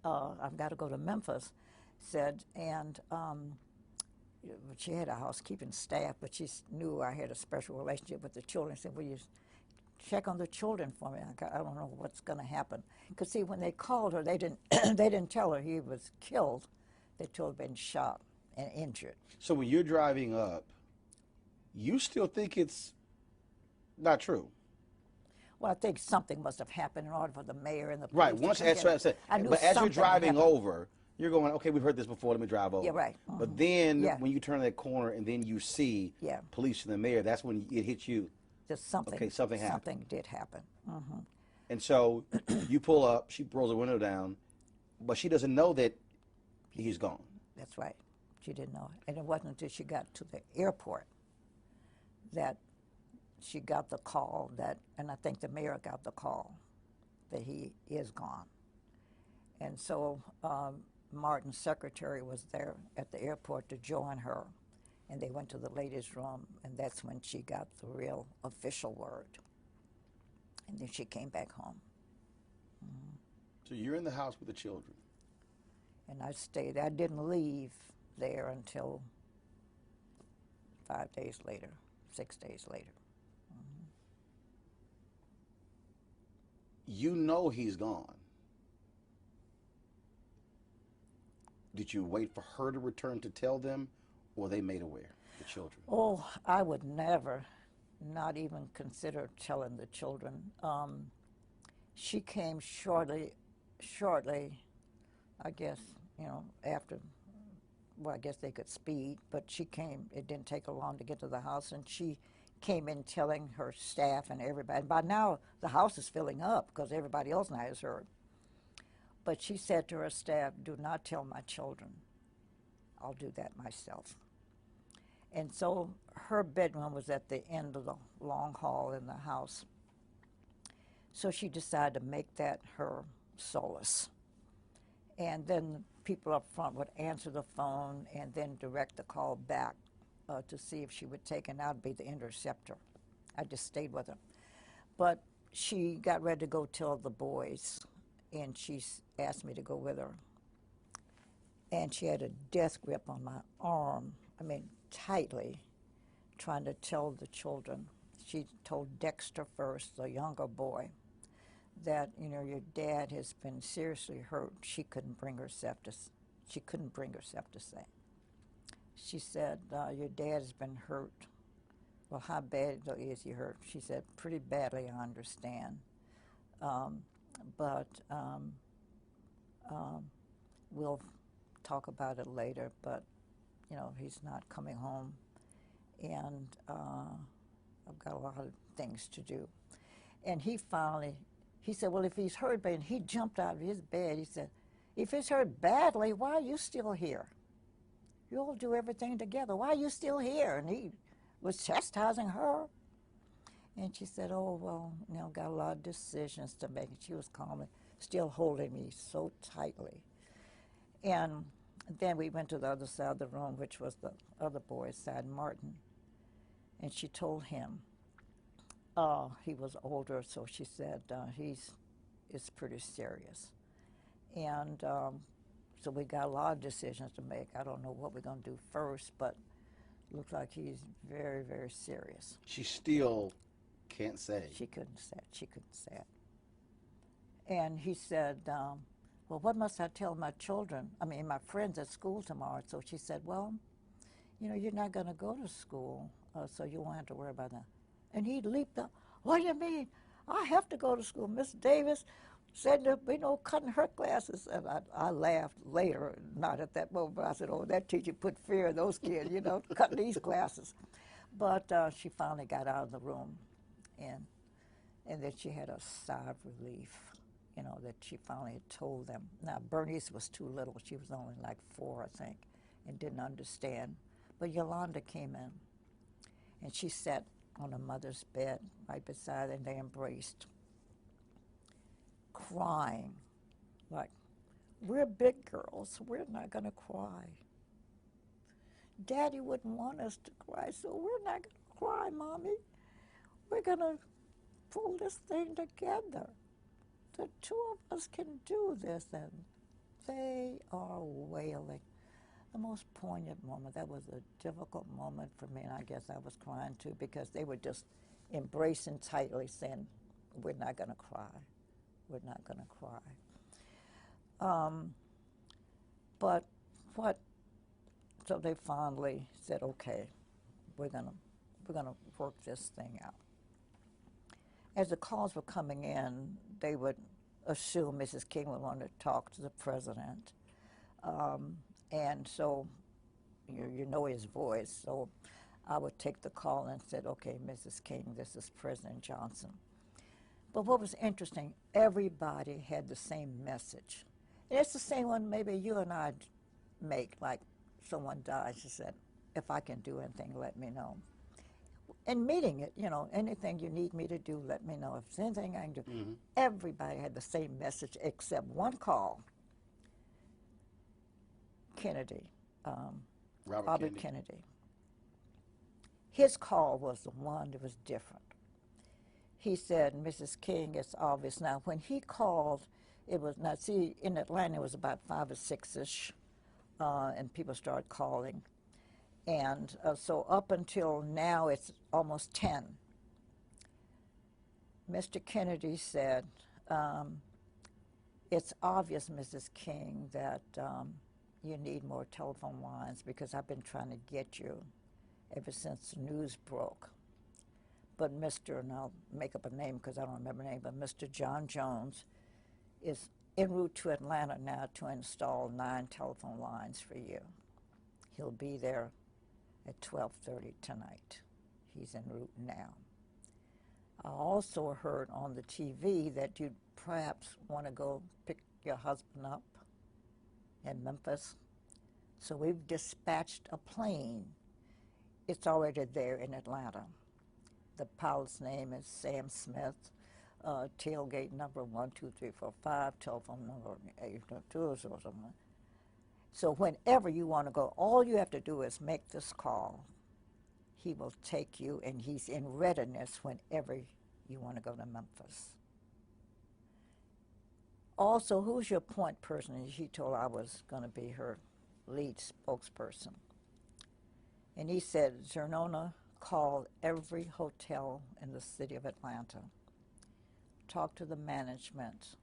I've got to go to Memphis, said. And she had a housekeeping staff, but she knew I had a special relationship with the children. Said, will you check on the children for me? I don't know what's going to happen. Because see, when they called her, they didn't they didn't tell her he was killed. They told her he'd been shot and injured. So when you're driving up, you still think it's not true? Well, I think something must have happened in order for the mayor and the police Right. to Once, come as get I him. said, I knew but as you're something driving happened. over, you're going, okay, we've heard this before. Let me drive over. Yeah, right. But then Yeah. when you turn that corner and then you see Yeah. police and the mayor, that's when it hits you. Just something. Okay, something happened. Something did happen. And so you pull up. She rolls the window down, but she doesn't know that he's gone. That's right. She didn't know it. And it wasn't until she got to the airport that she got the call that, and I think the mayor got the call that he is gone. And so Martin's secretary was there at the airport to join her, and they went to the ladies' room, and that's when she got the real official word. And then she came back home. So you're in the house with the children. And I stayed. I didn't leave there until 5 days later, 6 days later. You know he's gone. Did you wait for her to return to tell them, or they made aware, the children? Oh, I would never, not even consider telling the children. She came shortly, I guess, after, well, I guess they could speed, but she came, it didn't take her long to get to the house, and she came in telling her staff and everybody. By now, the house is filling up because everybody else now has heard. But she said to her staff, do not tell my children. I'll do that myself. And so her bedroom was at the end of the long hall in the house. So she decided to make that her solace. And then people up front would answer the phone and then direct the call back to see if she would take, and I'd be the interceptor. I just stayed with her. But she got ready to go tell the boys, and she asked me to go with her. And she had a death grip on my arm, I mean, tightly, trying to tell the children. She told Dexter first, the younger boy, that, your dad has been seriously hurt. She couldn't bring herself to say. She said, your dad has been hurt. Well, how bad is he hurt? She said, pretty badly, I understand. But we'll talk about it later, but, he's not coming home. And I've got a lot of things to do. And he said, well, if he's hurt bad, and he jumped out of his bed. He said, if he's hurt badly, why are you still here? You all do everything together. Why are you still here? And he was chastising her. And she said, oh, well, got a lot of decisions to make. And she was calmly, still holding me so tightly. And then we went to the other side of the room, which was the other boy's side, Martin. And she told him, he was older, so she said, it's pretty serious. And so we got a lot of decisions to make. I don't know what we're going to do first, but it looks like he's very, very serious. She still can't say. She couldn't say it. And he said, well, what must I tell my children, my friends at school tomorrow? So she said, well, you're not going to go to school, so you won't have to worry about that. And he leaped up. What do you mean? I have to go to school. Miss Davis said that, cutting her classes. And I laughed later, not at that moment, but I said, oh, that teacher put fear in those kids, cutting these classes. But she finally got out of the room, and then she had a sigh of relief, that she finally had told them. Now, Bernice was too little. She was only like 4, I think, and didn't understand. But Yolanda came in, and she sat on her mother's bed right beside her, and they embraced, crying, like, we're big girls, we're not going to cry. Daddy wouldn't want us to cry, so we're not going to cry, Mommy. We're going to pull this thing together. The two of us can do this. And they are wailing. The most poignant moment. That was a difficult moment for me, and I guess I was crying too, because they were just embracing tightly, saying, we're not going to cry. We're not going to cry. So they finally said, okay, we're gonna work this thing out. as the calls were coming in, they would assume Mrs. King would want to talk to the president. And so you know his voice. So I would take the call and said, okay, Mrs. King, this is President Johnson. But what was interesting, everybody had the same message. And it's the same one maybe you and I make, like someone dies, she said, if I can do anything, let me know. And meeting it, you know, anything you need me to do, let me know. If there's anything I can do. Mm-hmm. Everybody had the same message except one call. Kennedy, Robert Kennedy. His call was the one that was different. He said, Mrs. King, it's obvious. Now, when he called, it was, now see, in Atlanta it was about 5 or 6-ish, and people started calling. And so up until now, it's almost 10. Mr. Kennedy said, it's obvious, Mrs. King, that you need more telephone lines because I've been trying to get you ever since the news broke. But Mr., and I'll make up a name because I don't remember the name, but Mr. John Jones is en route to Atlanta now to install 9 telephone lines for you. He'll be there at 12:30 tonight. He's en route now. I also heard on the TV that you'd perhaps want to go pick your husband up in Memphis. So we've dispatched a plane. It's already there in Atlanta. The pilot's name is Sam Smith, tailgate number 12345, telephone number 822. So whenever you want to go, all you have to do is make this call. He will take you, and he's in readiness whenever you want to go to Memphis. Also, who's your point person? And she told I was going to be her lead spokesperson. And he said, Zernona, call every hotel in the city of Atlanta, talk to the management,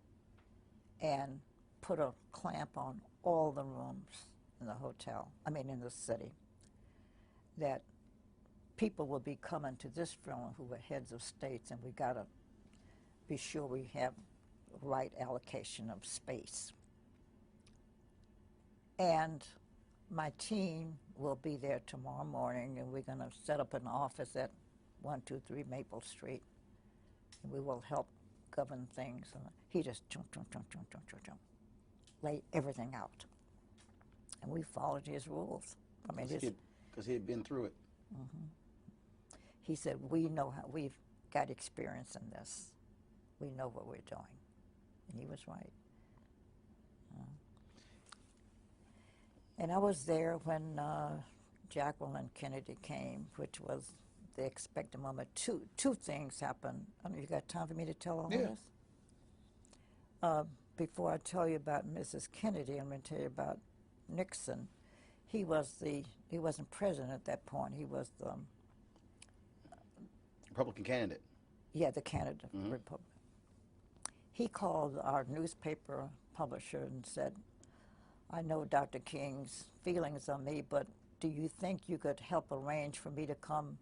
and put a clamp on all the rooms in the hotel, in the city, that people will be coming to this funeral who are heads of states, and we got to be sure we have the right allocation of space. And my team will be there tomorrow morning, and we're going to set up an office at 123 Maple Street, and we will help govern things. And he just laid everything out, and we followed his rules. Because he had been through it. Mm-hmm. He said, we know how, we've got experience in this. We know what we're doing. And he was right. And I was there when Jacqueline Kennedy came, which was the expected moment. Two things happened. I don't know, you got time for me to tell all this? Before I tell you about Mrs. Kennedy, I'm going to tell you about Nixon. He wasn't president at that point. He was the Republican candidate. Yeah, the candidate for Republican. He called our newspaper publisher and said, I know Dr. King's feelings on me, but do you think you could help arrange for me to come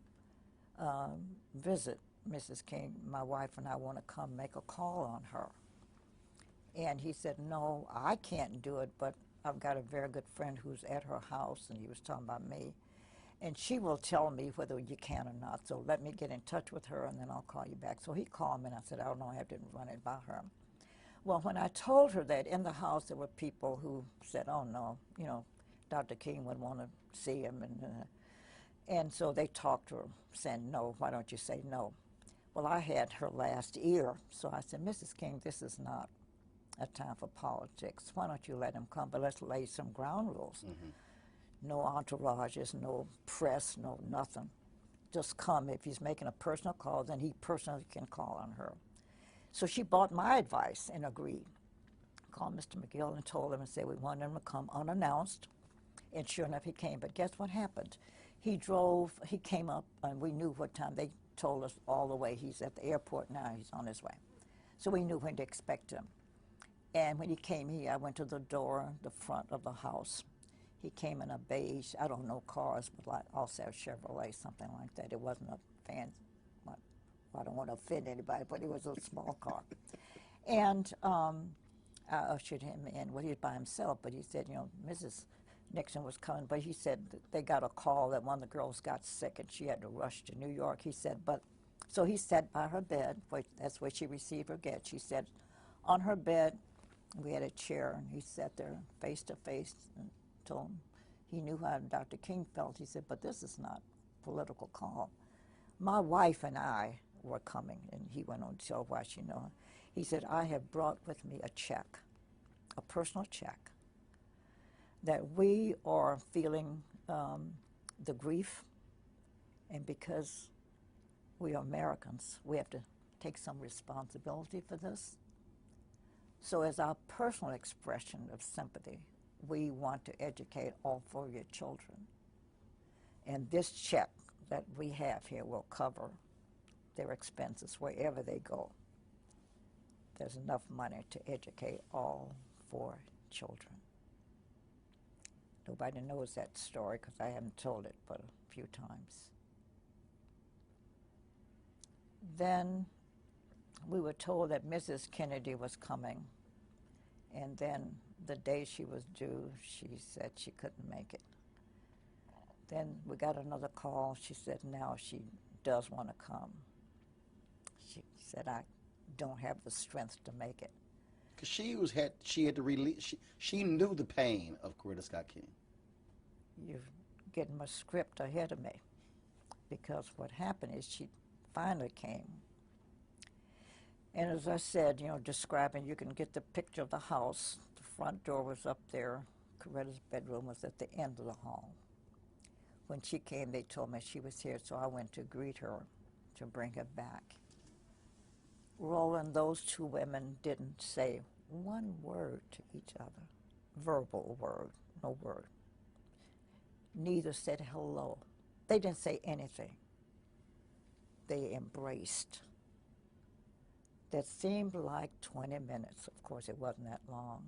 visit Mrs. King? My wife and I want to come make a call on her. And he said, no, I can't do it, but I've got a very good friend who's at her house, and he was talking about me, and she will tell me whether you can or not, so let me get in touch with her, and then I'll call you back. So he called me, and I said, I don't know, I have to run it by her. Well, when I told her that, in the house there were people who said, oh, no, Dr. King would want to see him, and so they talked to her, saying, no, why don't you say no? Well, I had her last ear, so I said, Mrs. King, this is not a time for politics. Why don't you let him come, but let's lay some ground rules. Mm-hmm. No entourages, no press, no nothing. Just come. If he's making a personal call, then he personally can call on her. So she bought my advice and agreed. Called Mr. McGill and told him and said we wanted him to come unannounced. And sure enough, he came. But guess what happened? He came up, and we knew what time. They told us all the way. He's at the airport now. He's on his way. So we knew when to expect him. And when he came here, I went to the door, the front of the house. He came in a beige, I don't know cars, but like also a Chevrolet, something like that. It wasn't a fancy, I don't want to offend anybody, but it was a small car. And I ushered him in. Well, he was by himself, but he said, you know, Mrs. Nixon was coming, but he said that they got a call that one of the girls got sick and she had to rush to New York. He said, but, so he sat by her bed, that's where she received her get. She said, on her bed, we had a chair, and he sat there face to face and told him he knew how Dr. King felt. He said, but this is not a political call. My wife and I were coming, and he went on to tell why she knew. He said, I have brought with me a check, a personal check, that we are feeling the grief, and because we are Americans, we have to take some responsibility for this. So as our personal expression of sympathy, we want to educate all 4 of your children. And this check that we have here will cover their expenses wherever they go. There's enough money to educate all 4 children. Nobody knows that story because I haven't told it but a few times. Then we were told that Mrs. Kennedy was coming, and then the day she was due, she said she couldn't make it. Then we got another call. She said now she does want to come. She said, I don't have the strength to make it. Because she had to release, she knew the pain of Coretta Scott King. You're getting my script ahead of me, because what happened is she finally came. And as I said, you know, describing, you can get the picture of the house. The front door was up there. Coretta's bedroom was at the end of the hall. When she came, they told me she was here, so I went to greet her to bring her back. Roland, those 2 women didn't say one word to each other, verbal word, no word. Neither said hello. They didn't say anything. They embraced. That seemed like 20 minutes. Of course, it wasn't that long.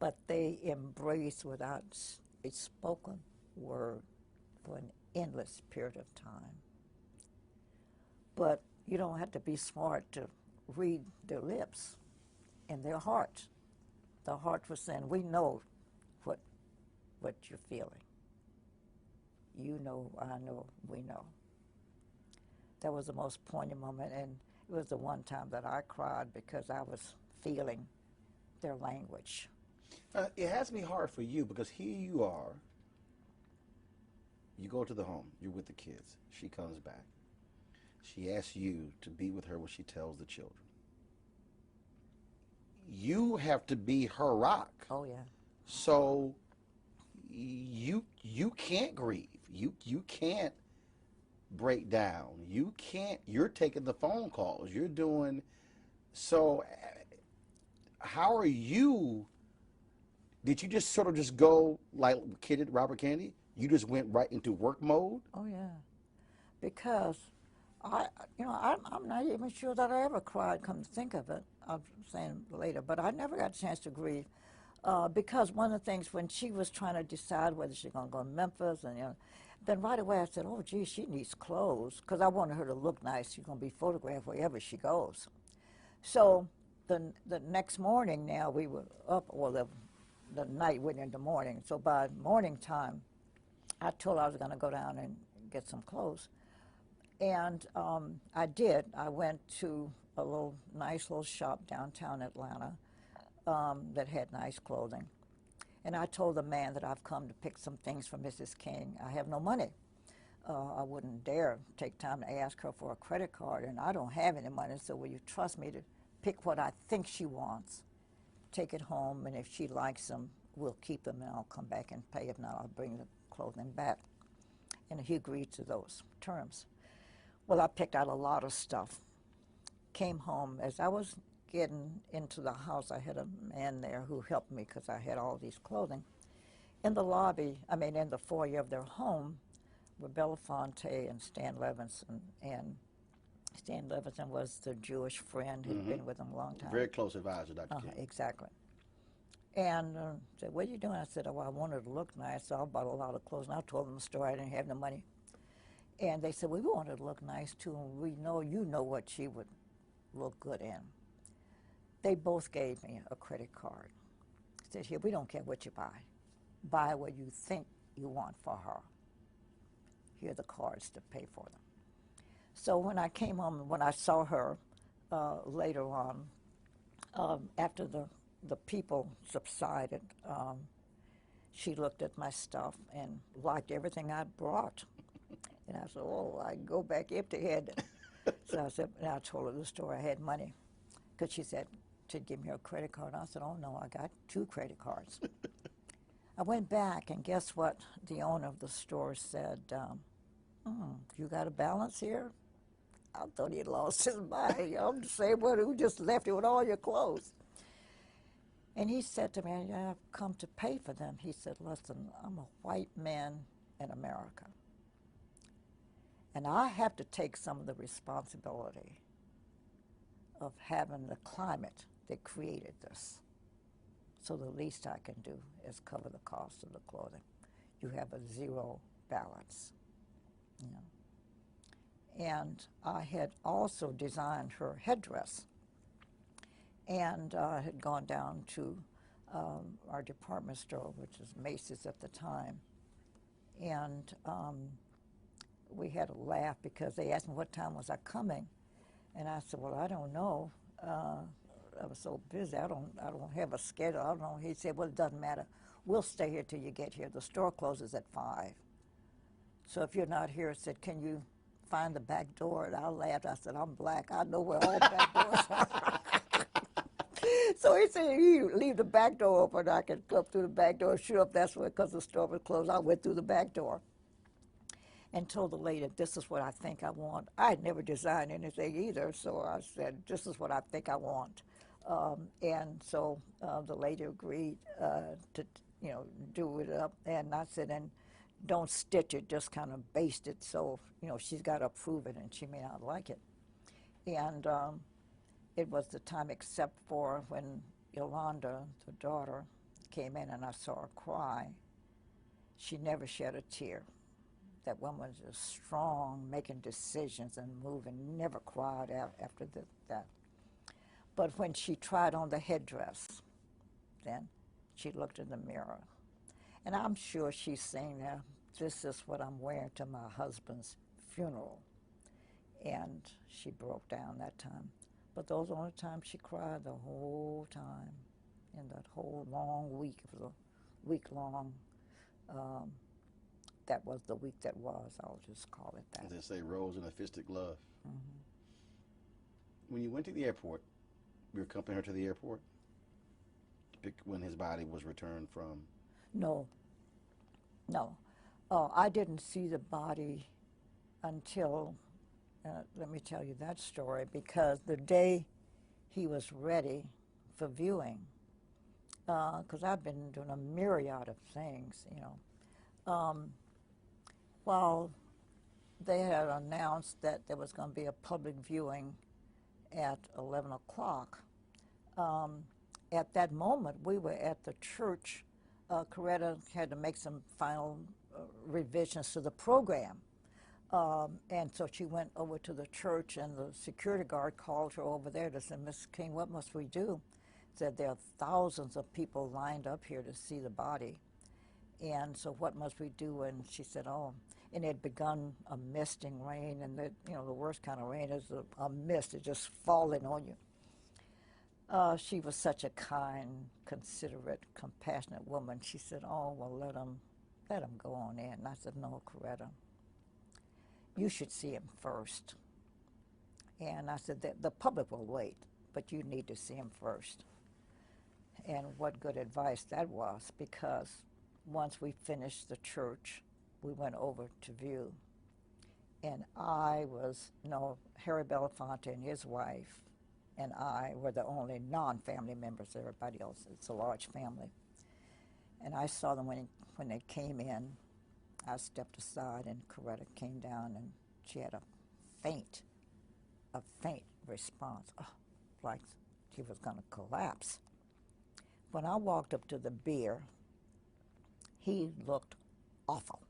But they embraced without a spoken word for an endless period of time. But you don't have to be smart to read their lips and their heart. The heart was saying, we know what you're feeling. You know, I know, we know. That was the most poignant moment, and it was the one time that I cried because I was feeling their language. It has to be hard for you because here you are, you go to the home, you're with the kids, she comes back. She asks you to be with her when she tells the children. You have to be her rock. Oh, yeah. So you can't grieve. You can't break down. You can't, you're taking the phone calls. You're doing, so how are you, did you just sort of just go like Robert Kennedy? You just went right into work mode? Oh, yeah. Because I'm not even sure that I ever cried, come to think of it. I'm saying later, but I never got a chance to grieve. Because one of the things when she was trying to decide whether she's going to go to Memphis, and then right away I said, oh, gee, she needs clothes, because I wanted her to look nice. She's going to be photographed wherever she goes. So the next morning now we were up, or the night went into morning. So by morning time, I told her I was going to go down and get some clothes. And I did. I went to a nice little shop downtown Atlanta that had nice clothing. And I told the man that I've come to pick some things for Mrs. King. I have no money. I wouldn't dare take time to ask her for a credit card, and I don't have any money, so will you trust me to pick what I think she wants, take it home, and if she likes them, we'll keep them, and I'll come back and pay. If not, I'll bring the clothing back. And he agreed to those terms. Well, I picked out a lot of stuff. Came home. As I was getting into the house, I had a man there who helped me because I had all these clothing. In the lobby, in the foyer of their home, were Belafonte and Stan Levinson. And Stan Levinson was the Jewish friend who'd been with him a long time. Very close advisor, Dr. King. Exactly. And said, what are you doing? I said, oh, I wanted to look nice, so I bought a lot of clothes. And I told them the story. I didn't have no money. And they said, well, we want her to look nice too, and we know you know what she would look good in. They both gave me a credit card. Said, here, we don't care what you buy. Buy what you think you want for her. Here are the cards to pay for them. So when I came home, when I saw her later on, after the people subsided, she looked at my stuff and liked everything I brought. And I said, oh, I go back empty-handed. So I said, and I told her the story. I had money. Because she said, to give me her credit card. I said, oh, no, I got 2 credit cards. I went back, and guess what? The owner of the store said, you got a balance here? I thought he'd lost his mind. I'm the same one who just left you with all your clothes. And he said to me, I've come to pay for them. He said, listen, I'm a white man in America. And I have to take some of the responsibility of having the climate that created this. So the least I can do is cover the cost of the clothing. You have a zero balance, you know. And I had also designed her headdress. And I had gone down to our department store, which was Macy's at the time. And we had a laugh because they asked me what time was I coming. And I said, well, I don't know. I was so busy, I don't have a schedule, I don't know. He said, well, it doesn't matter. We'll stay here till you get here. The store closes at 5. So if you're not here, I said, can you find the back door? And I laughed. I said, I'm black. I know where all back doors are. So he said, you leave the back door open. I can come through the back door. Sure, if that's where, because the store was closed, I went through the back door and told the lady, this is what I think I want. I had never designed anything either, so I said, this is what I think I want. And so the lady agreed to, do it up. And I said, and don't stitch it, just kind of baste it. So, she's got to approve it, and she may not like it. And it was the time except for when Yolanda, the daughter, came in and I saw her cry. She never shed a tear. That woman was just strong, making decisions and moving, never cried after that. But when she tried on the headdress, then she looked in the mirror. And I'm sure she's saying, now, this is what I'm wearing to my husband's funeral. And she broke down that time. But those were the only times she cried the whole time, in that whole long week. It was a week-long. That was the week that was. I'll just call it that. As they say, rose in a fisted glove. Mm-hmm. When you went to the airport, you accompanied her to the airport when his body was returned from? No. I didn't see the body until, let me tell you that story, because the day he was ready for viewing, because I've been doing a myriad of things, while they had announced that there was going to be a public viewing at 11 o'clock, at that moment we were at the church. Coretta had to make some final revisions to the program. And so she went over to the church, and the security guard called her over there to say, Miss King, what must we do? Said, there are thousands of people lined up here to see the body. And so what must we do? And she said, oh, and it had begun a misting rain, and the worst kind of rain is a mist, it's just falling on you. She was such a kind, considerate, compassionate woman. She said, oh, well, let him go on in. And I said, no, Coretta, you should see him first. And I said, the public will wait, but you need to see him first. And what good advice that was, because once we finished the church, we went over to view. And I was, Harry Belafonte and his wife and I were the only non-family members. Everybody else, it's a large family. And I saw them when they came in. I stepped aside, and Coretta came down, and she had a faint response, like she was going to collapse. When I walked up to the bier, he looked awful.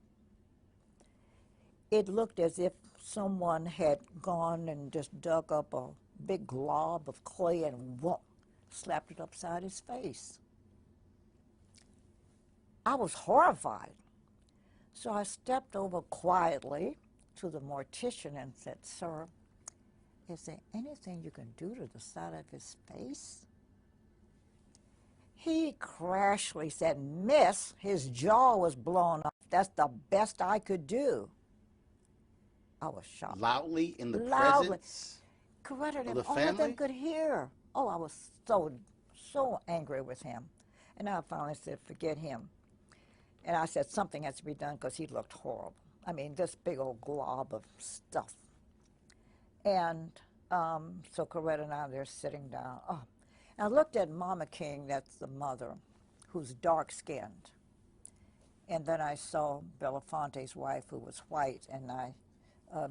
it looked as if someone had gone and just dug up a big glob of clay and whoop, slapped it upside his face. I was horrified. So I stepped over quietly to the mortician and said, "Sir, is there anything you can do to the side of his face?" He crashly said, "Miss, his jaw was blown off. That's the best I could do." I was shocked. Loudly in the Loudly. presence Corrected of him. the All of them family? could hear. Oh, I was so angry with him. And I finally said, "Forget him." And I said, "Something has to be done," because he looked horrible. I mean, this big old glob of stuff. And so Coretta and I, they're sitting down. Oh, and I looked at Mama King, that's the mother, who's dark-skinned. And then I saw Belafonte's wife, who was white. And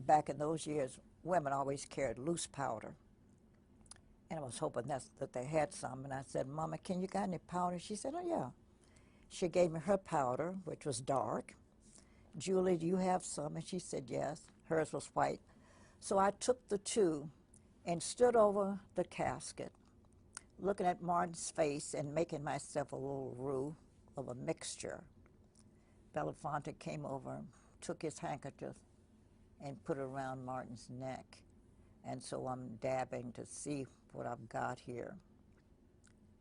back in those years, women always carried loose powder. And I was hoping that they had some. And I said, "Mama King, you got any powder?" She said, "Oh, yeah." She gave me her powder, which was dark. "Julie, do you have some?" And she said yes. Hers was white. So I took the two and stood over the casket, looking at Martin's face and making myself a little roux of a mixture. Belafonte came over, took his handkerchief, and put it around Martin's neck. And so I'm dabbing to see what I've got here,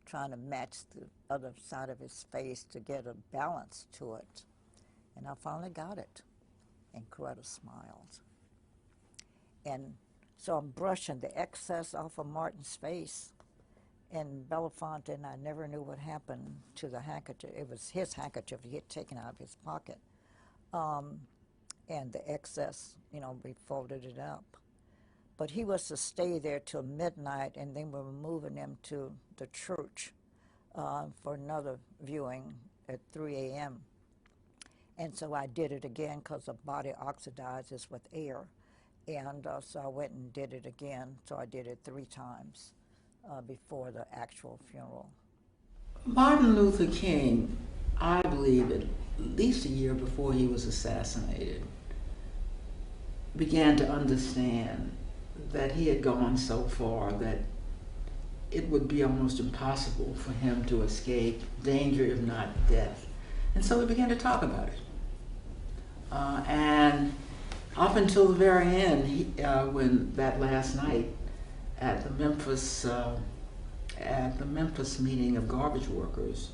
trying to match the other side of his face to get a balance to it. And I finally got it. And Coretta smiled. And so I'm brushing the excess off of Martin's face. And Belafonte and I never knew what happened to the handkerchief. It was his handkerchief he had taken out of his pocket. And the excess, we folded it up. But he was to stay there till midnight, and then we were moving him to the church for another viewing at 3 a.m. And so I did it again because the body oxidizes with air. And so I went and did it again. So I did it 3 times before the actual funeral. Martin Luther King, I believe at least a year before he was assassinated, began to understand that he had gone so far that it would be almost impossible for him to escape danger, if not death. And so we began to talk about it. And up until the very end, when that last night at the Memphis meeting of garbage workers,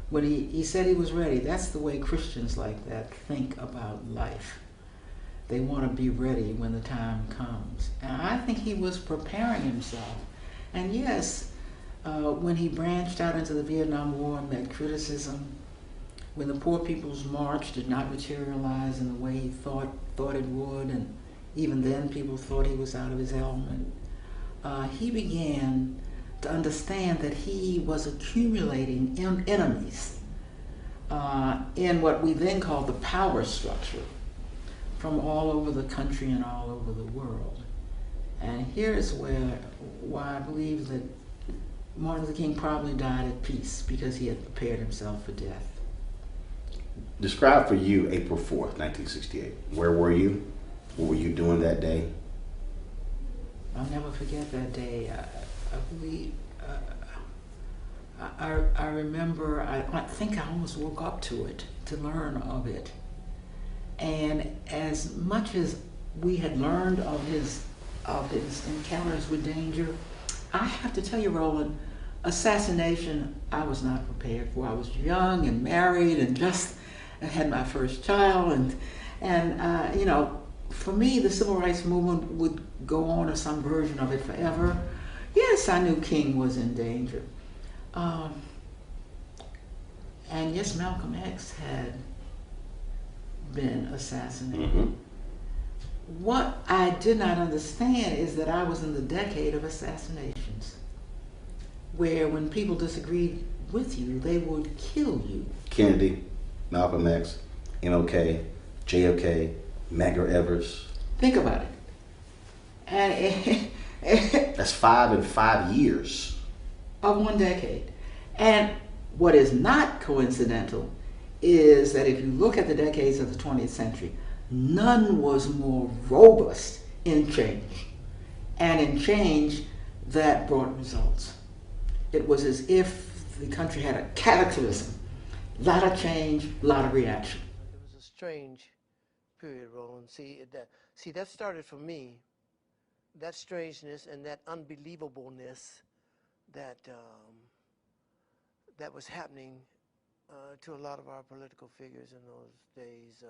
when he said he was ready. That's the way Christians like that think about life. They want to be ready when the time comes. And I think he was preparing himself. And yes, when he branched out into the Vietnam War and met criticism, when the Poor People's March did not materialize in the way he thought it would, and even then people thought he was out of his element, he began to understand that he was accumulating enemies in what we then call the power structure from all over the country and all over the world. And here's why I believe that Martin Luther King probably died at peace, because he had prepared himself for death. Describe for you April 4th, 1968. Where were you? What were you doing that day? I'll never forget that day. I believe, I remember, I think I almost woke up to it, to learn of it. And as much as we had learned of his encounters with danger, I have to tell you, Roland, assassination I was not prepared for. I was young and married and just had my first child, and you know, for me, the civil rights movement would go on, or some version of it, forever. Yes, I knew King was in danger. And yes, Malcolm X had been assassinated. Mm-hmm. What I did not understand is that I was in the decade of assassinations, where when people disagreed with you, they would kill you. Kennedy, Malcolm X, MLK, JFK, Medgar Evers. Think about it. And That's 5 in 5 years. Of one decade. And what is not coincidental is that if you look at the decades of the 20th century, none was more robust in change, and in change that brought results. It was as if the country had a cataclysm, a lot of change, a lot of reaction. It was a strange period, Roland. See, that started for me, that strangeness and that unbelievableness that that was happening to a lot of our political figures in those days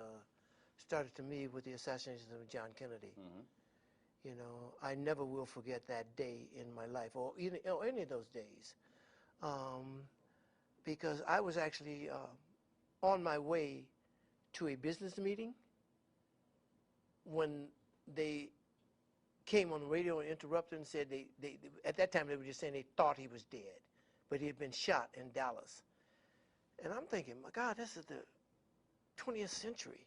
started to me with the assassination of John Kennedy. Mm-hmm. You know, I never will forget that day in my life, or any of those days, because I was actually on my way to a business meeting when they came on the radio and interrupted and said they at that time they were just saying they thought he was dead, but he had been shot in Dallas. And I'm thinking, my God, this is the 20th century,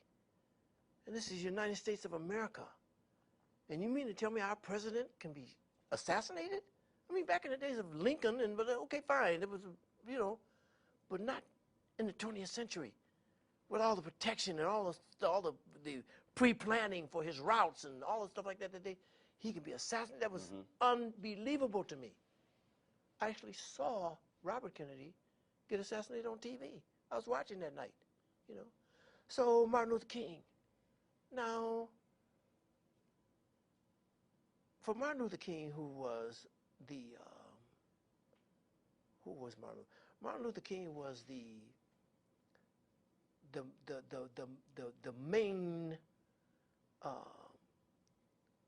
and this is the United States of America. And you mean to tell me our president can be assassinated? I mean, back in the days of Lincoln, but okay, fine, it was, you know, but not in the 20th century, with all the protection and all the pre-planning for his routes and all the stuff like that. He could be assassinated. That was unbelievable to me. I actually saw Robert Kennedy get assassinated on TV. I was watching that night, you know. So Martin Luther King. Now, for Martin Luther King, who was Martin Luther King was the main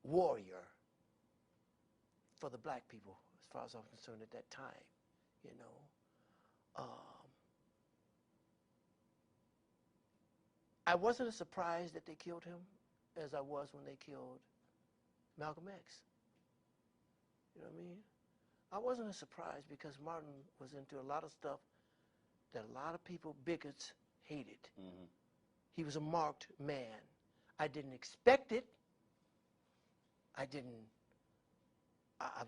warrior for the black people, as far as I'm concerned at that time, you know. I wasn't as surprised that they killed him as I was when they killed Malcolm X. You know what I mean? I wasn't as surprised because Martin was into a lot of stuff that a lot of people, bigots, hated. Mm-hmm. He was a marked man. I didn't expect it. I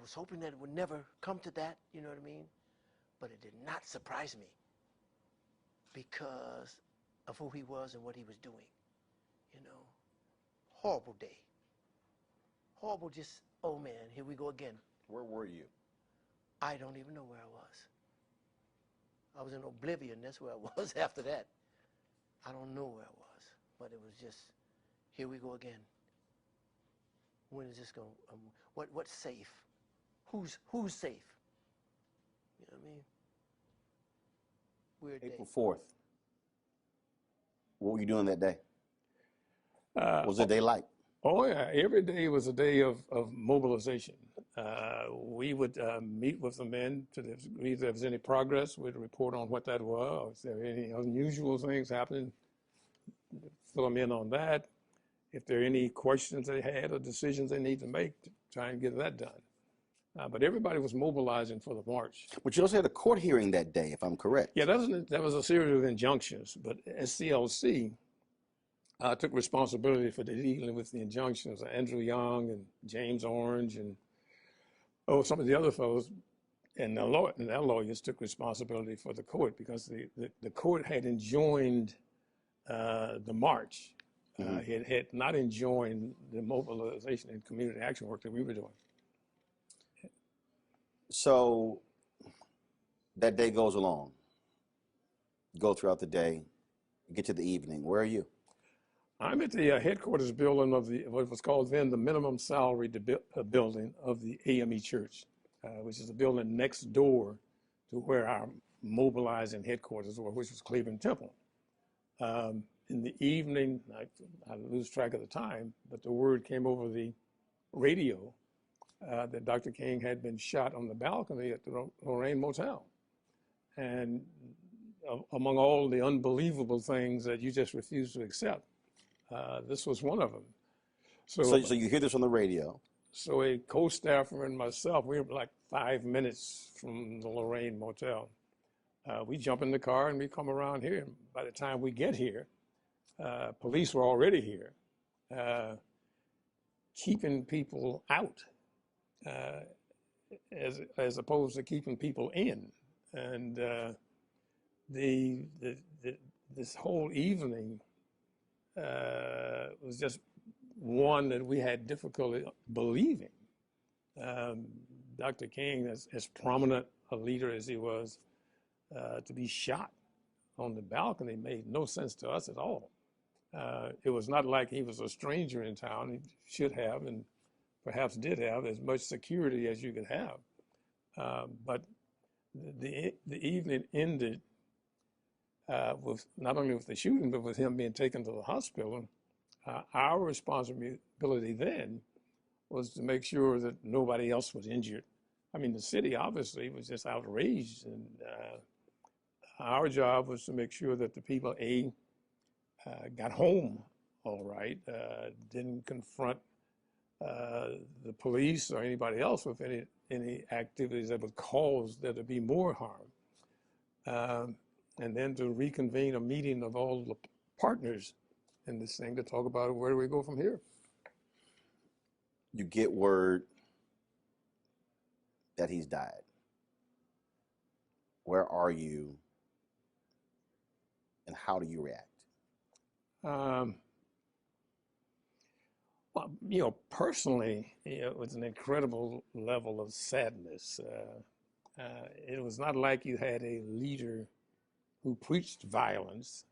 was hoping that it would never come to that, you know what I mean? But it did not surprise me because of who he was and what he was doing, you know. Horrible day. Horrible, just, oh man, here we go again. Where were you? I don't even know where I was. I was in oblivion, that's where I was after that. I don't know where I was, but it was just, here we go again. When is this going, what's safe? Who's safe? You know what I mean? Weird April day. 4th. What were you doing that day? What was the day like? Oh yeah, every day was a day of mobilization. We would meet with the men to see if there was any progress. We'd report on what that was. If there were any unusual things happening, fill them in on that. If there are any questions they had or decisions they need to make, to try and get that done. But everybody was mobilizing for the march. But you also had a court hearing that day, if I'm correct. Yeah, that was a series of injunctions. But SCLC took responsibility for dealing with the injunctions. Andrew Young and James Orange and some of the other fellows and their lawyers took responsibility for the court because the court had enjoined the march. It had not enjoined the mobilization and community action work that we were doing. So that day goes along. Go throughout the day, get to the evening. Where are you? I'm at the headquarters building of what was called then the minimum salary building of the AME Church, which is the building next door to where our mobilizing headquarters were, which was Cleveland Temple. In the evening, I lose track of the time, but the word came over the radio that Dr. King had been shot on the balcony at the Lorraine Motel. And among all the unbelievable things that you just refuse to accept, this was one of them. So you hear this on the radio. So a co-staffer and myself, we were like 5 minutes from the Lorraine Motel. We jump in the car and we come around here. And by the time we get here, police were already here, keeping people out as opposed to keeping people in. And this whole evening was just one that we had difficulty believing. Dr. King, as prominent a leader as he was, to be shot on the balcony made no sense to us at all. It was not like he was a stranger in town. He should have, and perhaps did have, as much security as you could have. But the evening ended with not only with the shooting, but with him being taken to the hospital. Our responsibility then was to make sure that nobody else was injured. I mean, the city obviously was just outraged, and our job was to make sure that the people, got home all right, didn't confront the police or anybody else with any activities that would cause there to be more harm. And then to reconvene a meeting of all the partners in this thing to talk about where do we go from here. You get word that he's died. Where are you, and how do you react? Well, personally, it was an incredible level of sadness. It was not like you had a leader who preached violence.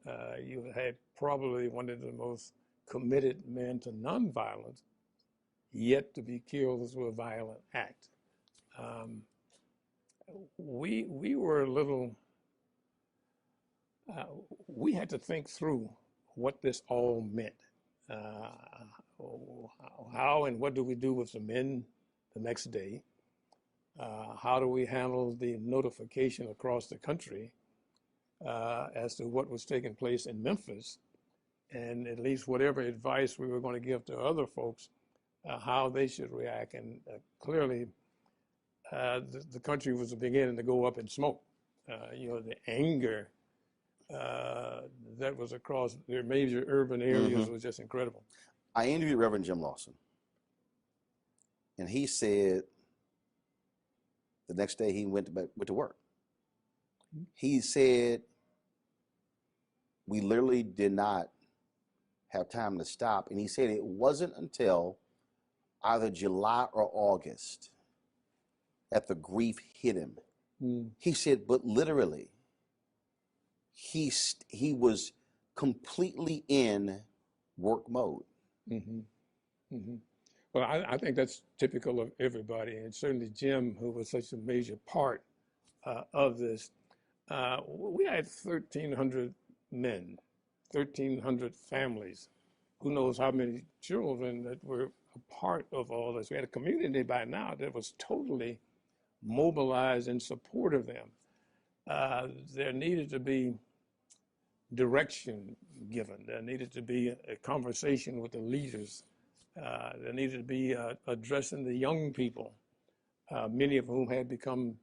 You had probably one of the most committed men to nonviolence, yet to be killed through a violent act. We were a little, we had to think through what this all meant. How and what do we do with the men the next day? How do we handle the notification across the country as to what was taking place in Memphis, and at least whatever advice we were going to give to other folks, how they should react. And clearly, the country was beginning to go up in smoke. The anger that was across their major urban areas was just incredible. I interviewed Reverend Jim Lawson, and he said the next day he went to work. He said, we literally did not have time to stop. And he said it wasn't until either July or August that the grief hit him. He said, but literally, he was completely in work mode. Well, I think that's typical of everybody, and certainly Jim, who was such a major part of this. We had 1,300 men, 1,300 families. Who knows how many children that were a part of all this. We had a community by now that was totally mobilized in support of them. There needed to be direction given. There needed to be a conversation with the leaders. There needed to be addressing the young people, many of whom had become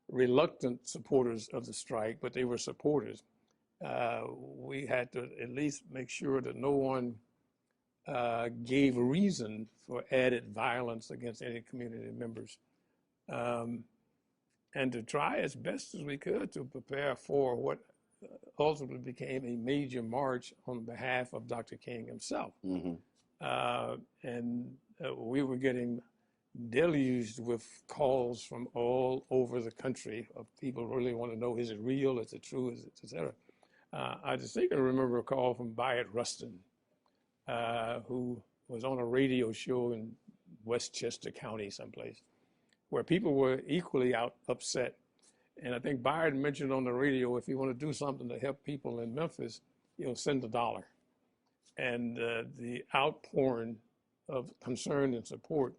reluctant supporters of the strike, but they were supporters. We had to at least make sure that no one gave reason for added violence against any community members. And to try as best as we could to prepare for what ultimately became a major march on behalf of Dr. King himself. And we were getting deluged with calls from all over the country of people who really want to know, is it real, is it true, is it, et cetera. I distinctly remember a call from Byatt Rustin, who was on a radio show in Westchester County someplace, where people were equally upset. And I think Byatt mentioned on the radio, if you want to do something to help people in Memphis, send $1. And the outpouring of concern and support,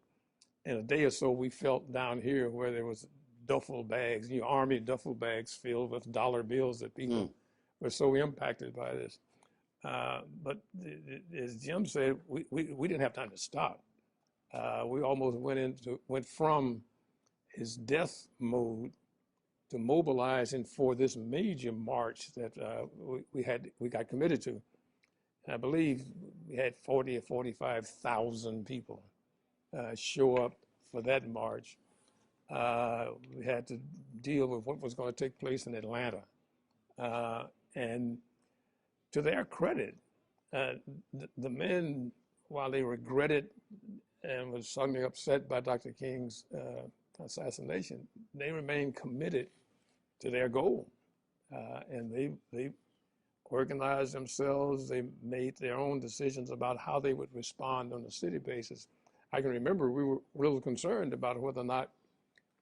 in a day or so, we felt down here where there was duffel bags, army duffel bags filled with dollar bills that people were so impacted by this. But as Jim said, we didn't have time to stop. We almost went from his death mode to mobilizing for this major march that we got committed to. And I believe we had 40 or 45,000 people show up for that march. We had to deal with what was going to take place in Atlanta. And to their credit, The men, while they regretted and was suddenly upset by Dr. King's assassination, they remained committed to their goal. And they organized themselves. They made their own decisions about how they would respond on a city basis. I can remember we were real concerned about whether or not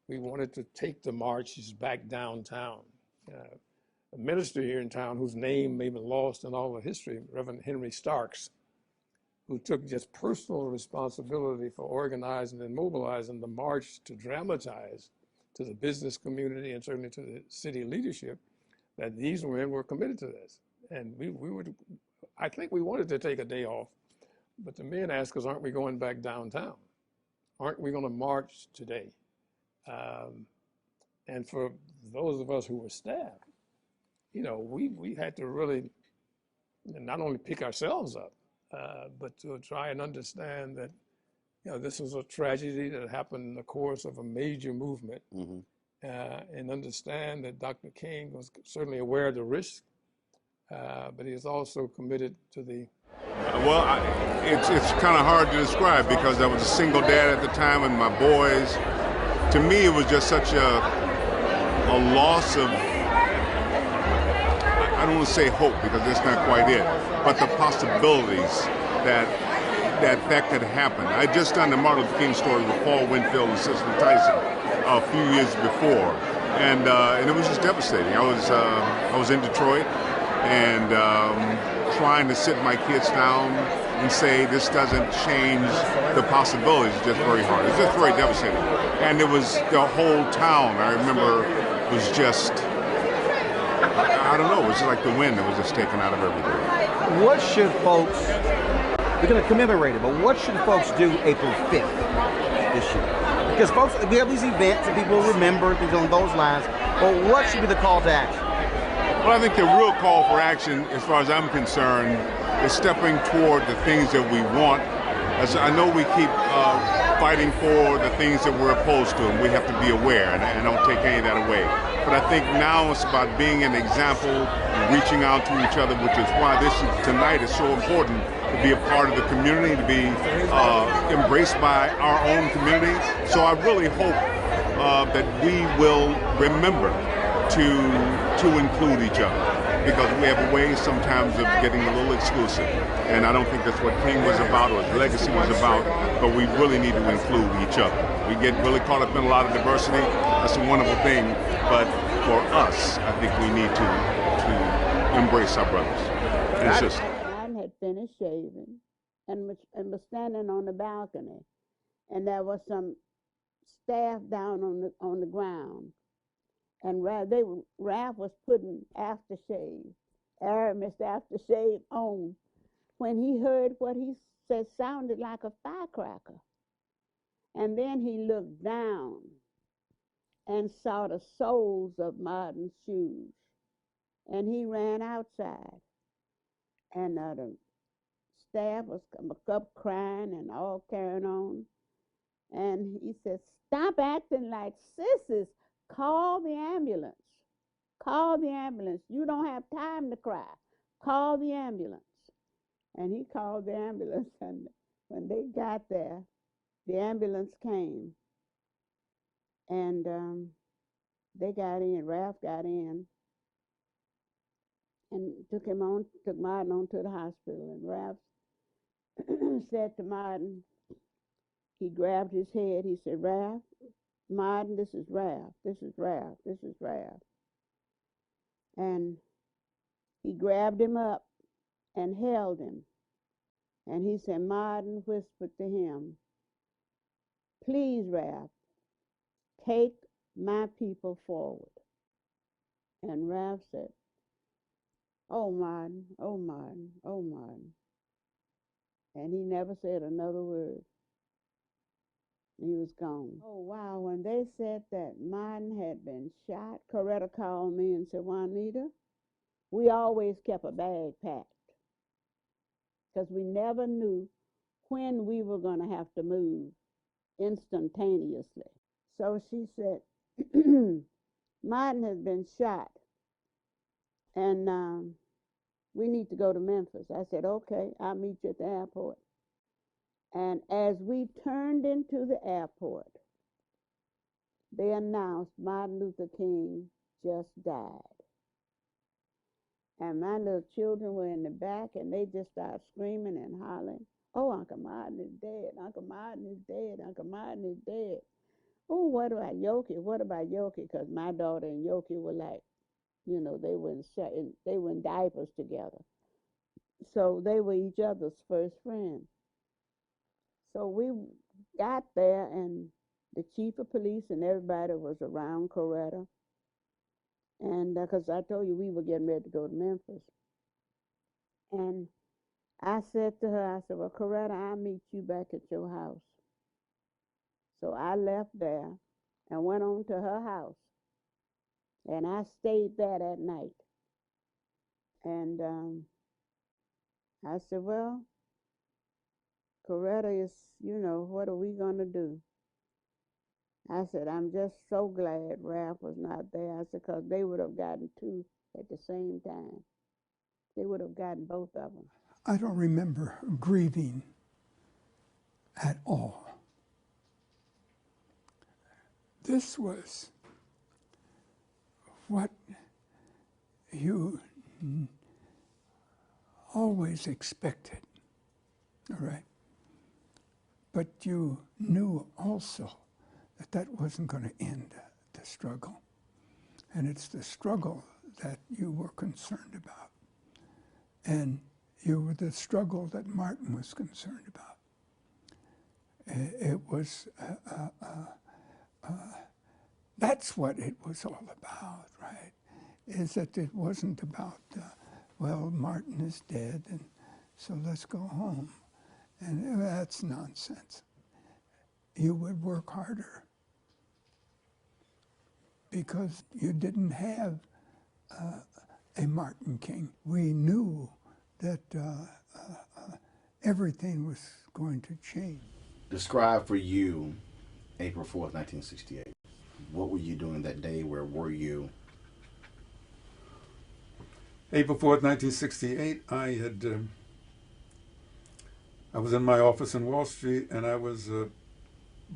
we wanted to take the marches back downtown. A minister here in town whose name may be lost in all the history, Reverend Henry Starks, who took just personal responsibility for organizing and mobilizing the march to dramatize to the business community and certainly to the city leadership that these men were committed to this. And I think we wanted to take a day off, but the men asked us, aren't we going back downtown? Aren't we going to march today? And for those of us who were staff, we had to really not only pick ourselves up, but to try and understand that, this was a tragedy that happened in the course of a major movement, and understand that Dr. King was certainly aware of the risk, but he was also committed to the. Well, it's kind of hard to describe because I was a single dad at the time and my boys. To me, it was just such a loss of, I don't want to say hope because that's not quite it, but the possibilities that could happen. I just done the Martin Luther King story with Paul Winfield and Cicely Tyson a few years before, and it was just devastating. I was in Detroit and trying to sit my kids down and say this doesn't change the possibilities is just very hard. It's just very devastating. And it was the whole town, I remember, was just, I don't know, it was like the wind that was just taken out of everything. What should folks, we're going to commemorate it, but what should folks do April 5th this year? Because folks, we have these events and people remember things on those lines, but what should be the call to action? Well, I think the real call for action, as far as I'm concerned, is stepping toward the things that we want. As I know we keep fighting for the things that we're opposed to, and we have to be aware, and I don't take any of that away. But I think now it's about being an example, and reaching out to each other, which is why tonight is so important, to be a part of the community, to be embraced by our own community. So I really hope that we will remember to include each other, because we have a way sometimes of getting a little exclusive, and I don't think that's what King was about or his legacy was about, but we really need to include each other. We get really caught up in a lot of diversity. That's a wonderful thing, but for us, I think we need to embrace our brothers and sisters. I had finished shaving and was standing on the balcony, and there was some staff down on the ground. And Ralph was putting aftershave, Aramis aftershave on, when he heard what he said sounded like a firecracker. And then he looked down and saw the soles of Martin's shoes. And he ran outside. And the staff was up crying and all carrying on. And he said, "Stop acting like sissies. Call the ambulance. Call the ambulance. You don't have time to cry. Call the ambulance." And he called the ambulance, and when they got there, the ambulance came. And they got in, Ralph got in, and took Martin on to the hospital. And Ralph said to Martin, he grabbed his head, he said, "Ralph, Martin, this is Ralph, this is Ralph, this is Ralph." And he grabbed him up and held him. And he said, Martin whispered to him, "Please, Ralph, take my people forward." And Ralph said, "Oh, Martin, oh, Martin, oh, Martin." And he never said another word. He was gone. Oh, wow. When they said that Martin had been shot, Coretta called me and said, "Juanita, we always kept a bag packed because we never knew when we were going to have to move instantaneously." So she said, "Martin has been shot, and we need to go to Memphis. I said, okay, I'll meet you at the airport. And as we turned into the airport, they announced Martin Luther King just died. And my little children were in the back, and they just started screaming and hollering, oh, Uncle Martin is dead. Uncle Martin is dead. Uncle Martin is dead. Oh, what about Yoki? What about Yoki? Because my daughter and Yoki were like, you know, they were in diapers together. So they were each other's first friends. So we got there, and the chief of police and everybody was around Coretta. And because I told you we were getting ready to go to Memphis. And I said to her, I said, well, Coretta, I'll meet you back at your house. So I left there and went on to her house. And I stayed there that night. And I said, well, Coretta is, you know, what are we going to do? I said, I'm just so glad Ralph was not there. I said, because they would have gotten two at the same time. They would have gotten both of them. I don't remember grieving at all. This was what you always expected, all right? But you knew also that that wasn't going to end the struggle. And it's the struggle that you were concerned about. And you were the struggle that Martin was concerned about. It was, that's what it was all about, right? Is that it wasn't about, well, Martin is dead, and so let's go home. And that's nonsense. You would work harder because you didn't have a Martin King. We knew that everything was going to change. Describe for you April 4th, 1968. What were you doing that day? Where were you? April 4th, 1968, I was in my office in Wall Street, and I was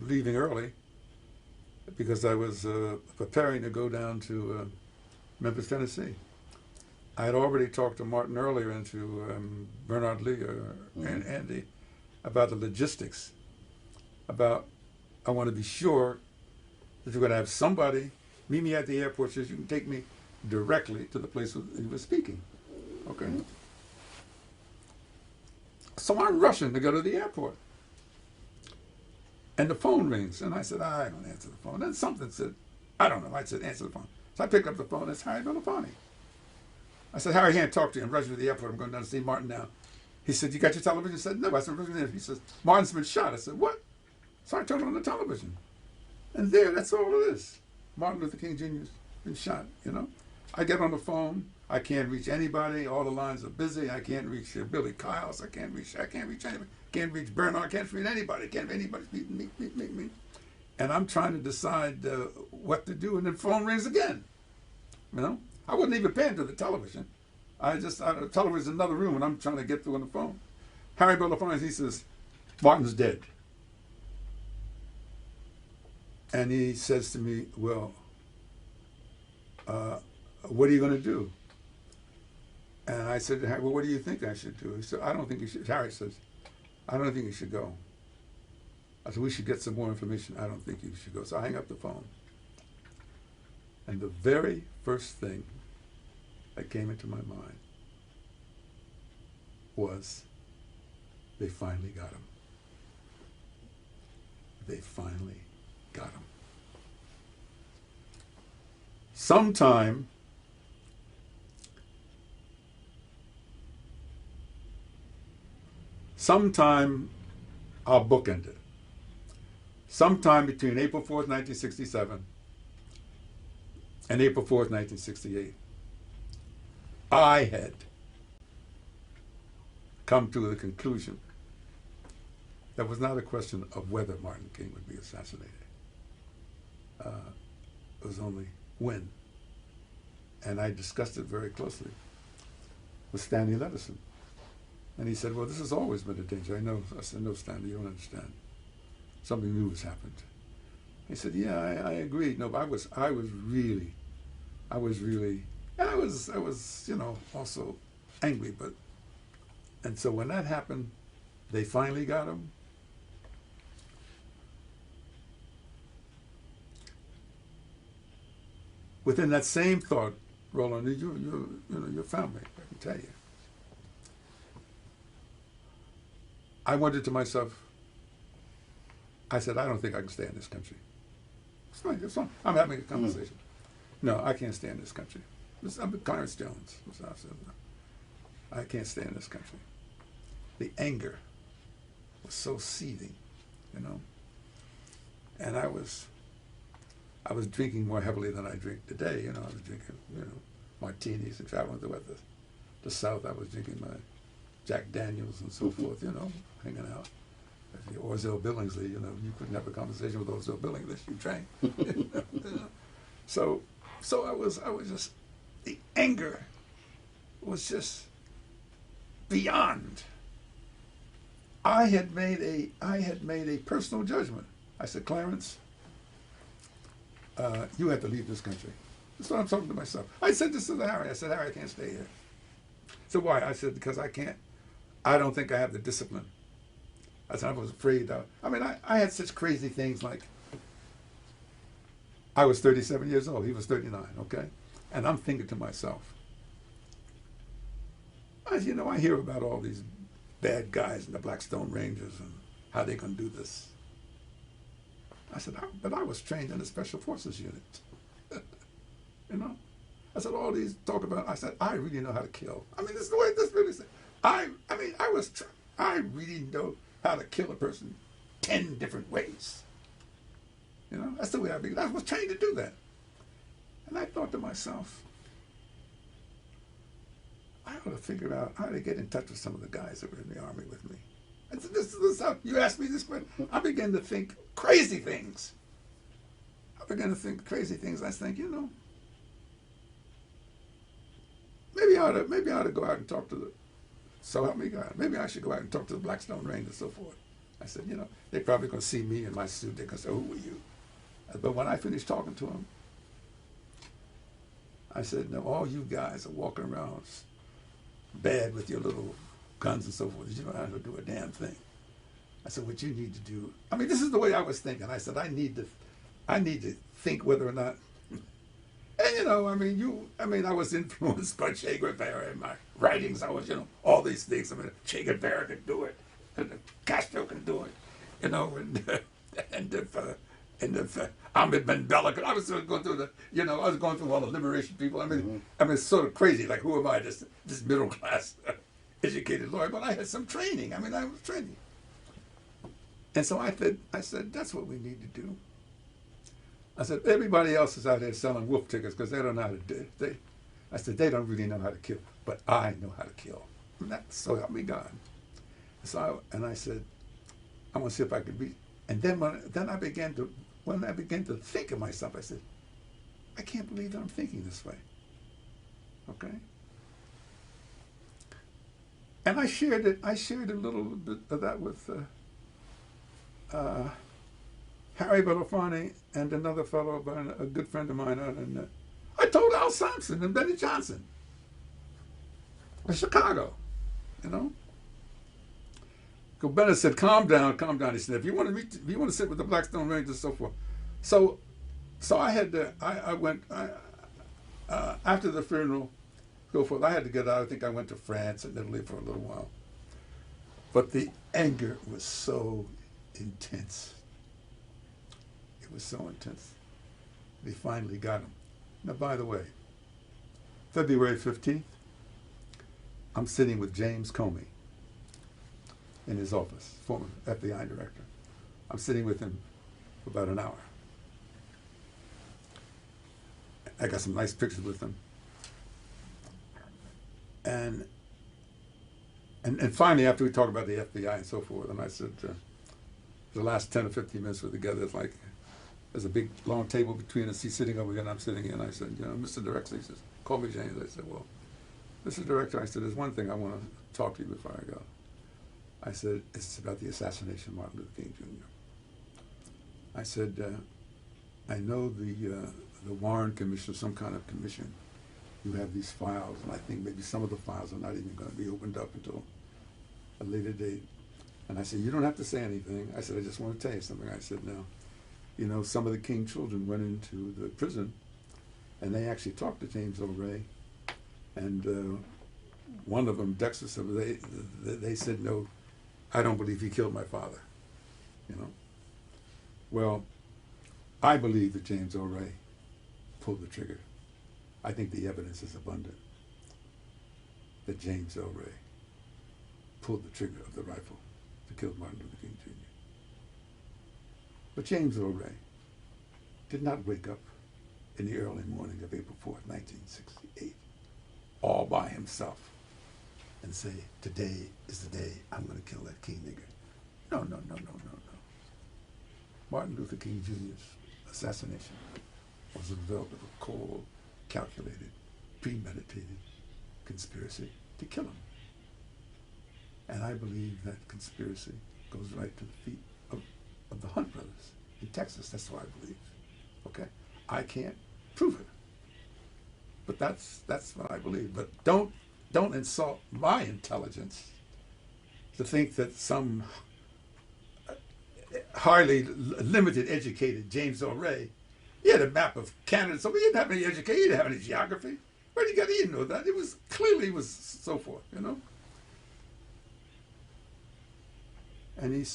leaving early because I was preparing to go down to Memphis, Tennessee. I had already talked to Martin earlier and to Bernard Lee and Andy about the logistics, about I want to be sure that you're going to have somebody meet me at the airport so you can take me directly to the place where he was speaking. Okay. So I'm rushing to go to the airport. And the phone rings. And I said, I don't answer the phone. Then something said, I don't know. I said, answer the phone. So I picked up the phone. It's Harry Belafonte. I said, Harry, I can't talk to you. I'm rushing to the airport. I'm going down to see Martin now. He said, you got your television? I said, no. I said, he says, Martin's been shot. I said, what? So I turned on the television. And there, that's all it is. Martin Luther King Jr.'s been shot, you know. I get on the phone. I can't reach anybody. All the lines are busy. I can't reach Billy Kyles. I can't reach anybody. Can't reach Bernard. Can't reach anybody. Can't reach anybody. Me. And I'm trying to decide what to do. And the phone rings again. You know, I wasn't even paying to the television. The television's in another room, and I'm trying to get through on the phone. Harry Belafonte, he says, Martin's dead. And he says to me, well, what are you going to do? And I said, well, what do you think I should do? He said, I don't think you should. Harry says, I don't think you should go. I said, we should get some more information. I don't think you should go. So I hang up the phone. And the very first thing that came into my mind was, they finally got him. They finally got him. Sometime our book ended. Sometime between April 4th, 1967 and April 4th, 1968, I had come to the conclusion that was not a question of whether Martin King would be assassinated. It was only when. And I discussed it very closely was Stanley Levison. And he said, well, this has always been a danger. I know. I said, no, Stanley, you don't understand. Something new has happened. He said, yeah, I agree. No, but I was really, and I was, you know, also angry. And so when that happened, they finally got him. Within that same thought, Roland, you know, your family, I can tell you. I wondered to myself, I said, I don't think I can stay in this country. It's fine, it's fine. I'm having a conversation. No, I can't stay in this country. I'm Clarence Jones. I said, no, I can't stay in this country. The anger was so seething, you know. And I was drinking more heavily than I drink today, you know. I was drinking, you know, martinis and traveling throughout the South. I was drinking my Jack Daniels and so forth, you know, hanging out. Orville Billingsley, you know, you couldn't have a conversation with Orville Billingsley unless you drank. You know? So I was just, the anger was just beyond. I had made a personal judgment. I said, Clarence, you have to leave this country. That's what I'm talking to myself. I said this to Harry. I said, Harry, I can't stay here. So why? I said, because I don't think I have the discipline. I said, I was afraid. I had such crazy things like, I was 37 years old. He was 39, okay? And I'm thinking to myself, you know, I hear about all these bad guys in the Blackstone Rangers and how they're going to do this. I said, but I was trained in the Special Forces unit. You know? I said, all these talk about, I said, I really know how to kill. I mean, this is the way this really said. I really know how to kill a person 10 different ways. You know, that's the way I was trained to do that. And I thought to myself, I ought to figure out how to get in touch with some of the guys that were in the Army with me. And so this is how you asked me this question. I began to think crazy things. I was think, you know, maybe I ought to go out and talk to the, so help me God, maybe I should go out and talk to the Blackstone Rangers and so forth. I said, you know, they're probably going to see me in my suit. They're going to say, who were you? But when I finished talking to them, I said, no, all you guys are walking around bad with your little guns and so forth. You don't know how to do a damn thing. I said, what you need to do, I mean, this is the way I was thinking. I said, I need to think whether or not, and you know, I was influenced by Che Guevara in my writings. I was, you know, all these things. I mean, Che Guevara could do it, and Castro can do it, you know, and if Ahmed Ben Bella could. I was sort of going through I was going through all the liberation people. I mean, it's sort of crazy. Like, who am I, this middle class educated lawyer? But I had some training. I was training. And so I said, that's what we need to do. I said, everybody else is out there selling wolf tickets because they don't know how to do it. I said, they don't really know how to kill, but I know how to kill. And so help me God. So I said, I'm going to see if I could be. And then when I began to think of myself, I said, I can't believe that I'm thinking this way. Okay? And I shared a little bit of that with Harry Belafonte and another fellow, a good friend of mine out in, I told Al Sampson and Benny Johnson in Chicago, you know. Because Bennett said, calm down. He said, if you want to sit with the Blackstone Rangers and so forth. So I had to, I went, after the funeral, so forth, I had to get out. I think I went to France and Italy for a little while. But the anger was so intense. It was so intense. They finally got him. Now, by the way, February 15th, I'm sitting with James Comey in his office, former FBI director. I'm sitting with him for about an hour. I got some nice pictures with him. And finally, after we talked about the FBI and so forth, and I said, the last 10 or 15 minutes we're together, it's like, there's a big, long table between us. He's sitting over here and I'm sitting here. And I said, you know, Mr. Director, he says, call me James. I said, well, Mr. Director, I said, there's one thing I want to talk to you before I go. I said, it's about the assassination of Martin Luther King Jr. I said, I know the Warren Commission, some kind of commission, you have these files, and I think maybe some of the files are not even going to be opened up until a later date. And I said, you don't have to say anything. I said, I just want to tell you something. I said, now, you know, some of the King children went into the prison, and they actually talked to James O. Ray, and one of them, Dexter, said, they said, no, I don't believe he killed my father, you know. Well, I believe that James O. Ray pulled the trigger. I think the evidence is abundant that James O. Ray pulled the trigger of the rifle to kill Martin Luther King Jr. But James O. Ray did not wake up in the early morning of April 4th, 1968, all by himself and say, today is the day I'm going to kill that King nigger. No, no, no, no, no, no. Martin Luther King Jr.'s assassination was the result of a cold, calculated, premeditated conspiracy to kill him. And I believe that conspiracy goes right to the feet of the Hunt brothers in Texas. That's what I believe. Okay? I can't prove it. But that's what I believe. But don't insult my intelligence to think that some hardly limited educated James O. Ray, he had a map of Canada, so he didn't have any education, he didn't have any geography. Where did he get? He didn't know that. It was clearly it was so forth, you know. And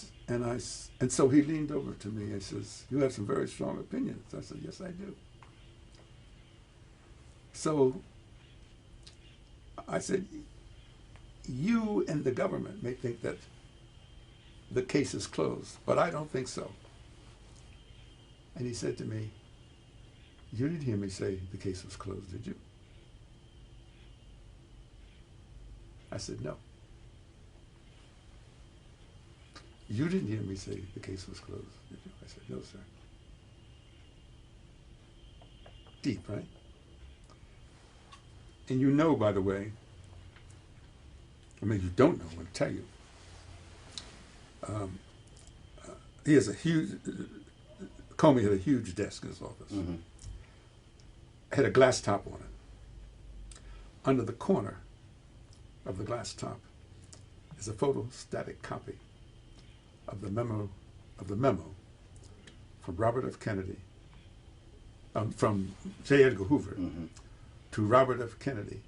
so he leaned over to me and says, "You have some very strong opinions." I said, "Yes, I do." So I said, "You and the government may think that the case is closed, but I don't think so." And he said to me, "You didn't hear me say the case was closed, did you?" I said, "No." "You didn't hear me say the case was closed, did you?" I said, "No, sir." Deep, right? And you know, by the way, I mean, you don't know, I'm going to tell you. He has a huge, Comey had a huge desk in his office. Mm-hmm. Had a glass top on it. Under the corner of the glass top is a photostatic copy of the memo from Robert F. Kennedy, from J. Edgar Hoover, mm-hmm, to Robert F. Kennedy,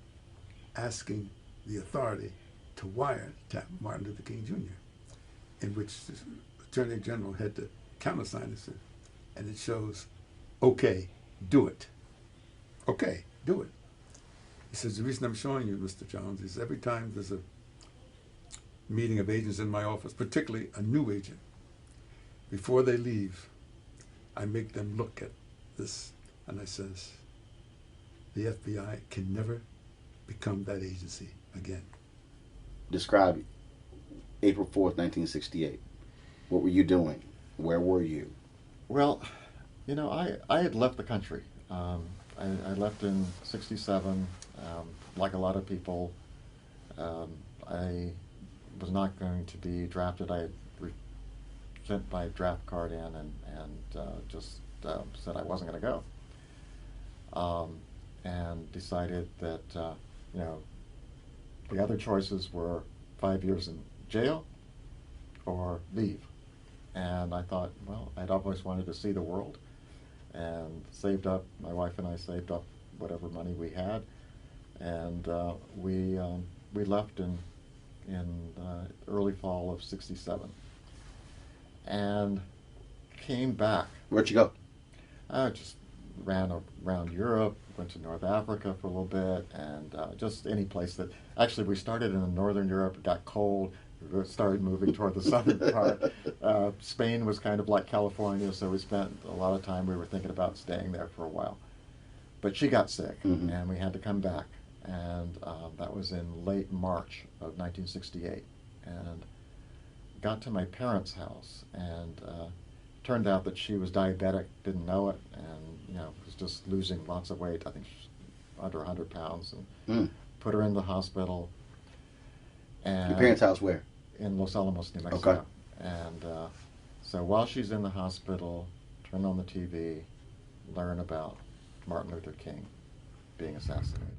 asking the authority to wiretap Martin Luther King Jr., in which the Attorney General had to countersign it, and it shows, "Okay, do it. Okay, do it." He says, "The reason I'm showing you, Mr. Jones, is every time there's a meeting of agents in my office, particularly a new agent, before they leave, I make them look at this, and I says, the FBI can never become that agency again." Describe April 4th, 1968. What were you doing? Where were you? Well, you know, I had left the country. I left in '67. Like a lot of people, I was not going to be drafted. I had sent my draft card in and just said I wasn't going to go. And decided that, you know, the other choices were 5 years in jail or leave. And I thought, well, I'd always wanted to see the world, and saved up, my wife and I saved up whatever money we had, and we left in early fall of '67, and came back. Where'd you go? I just ran around Europe, went to North Africa for a little bit, and just any place that, actually we started in Northern Europe, it got cold, we started moving toward the southern part. Spain was kind of like California, so we spent a lot of time, we were thinking about staying there for a while. But she got sick, mm-hmm, and we had to come back, and that was in late March of 1968, and got to my parents' house, and turned out that she was diabetic, didn't know it, and you know, was just losing lots of weight. I think she was under 100 pounds, and put her in the hospital. And Your parents' house where? In Los Alamos, New Mexico. Okay. And so while she's in the hospital, turn on the TV, learn about Martin Luther King being assassinated.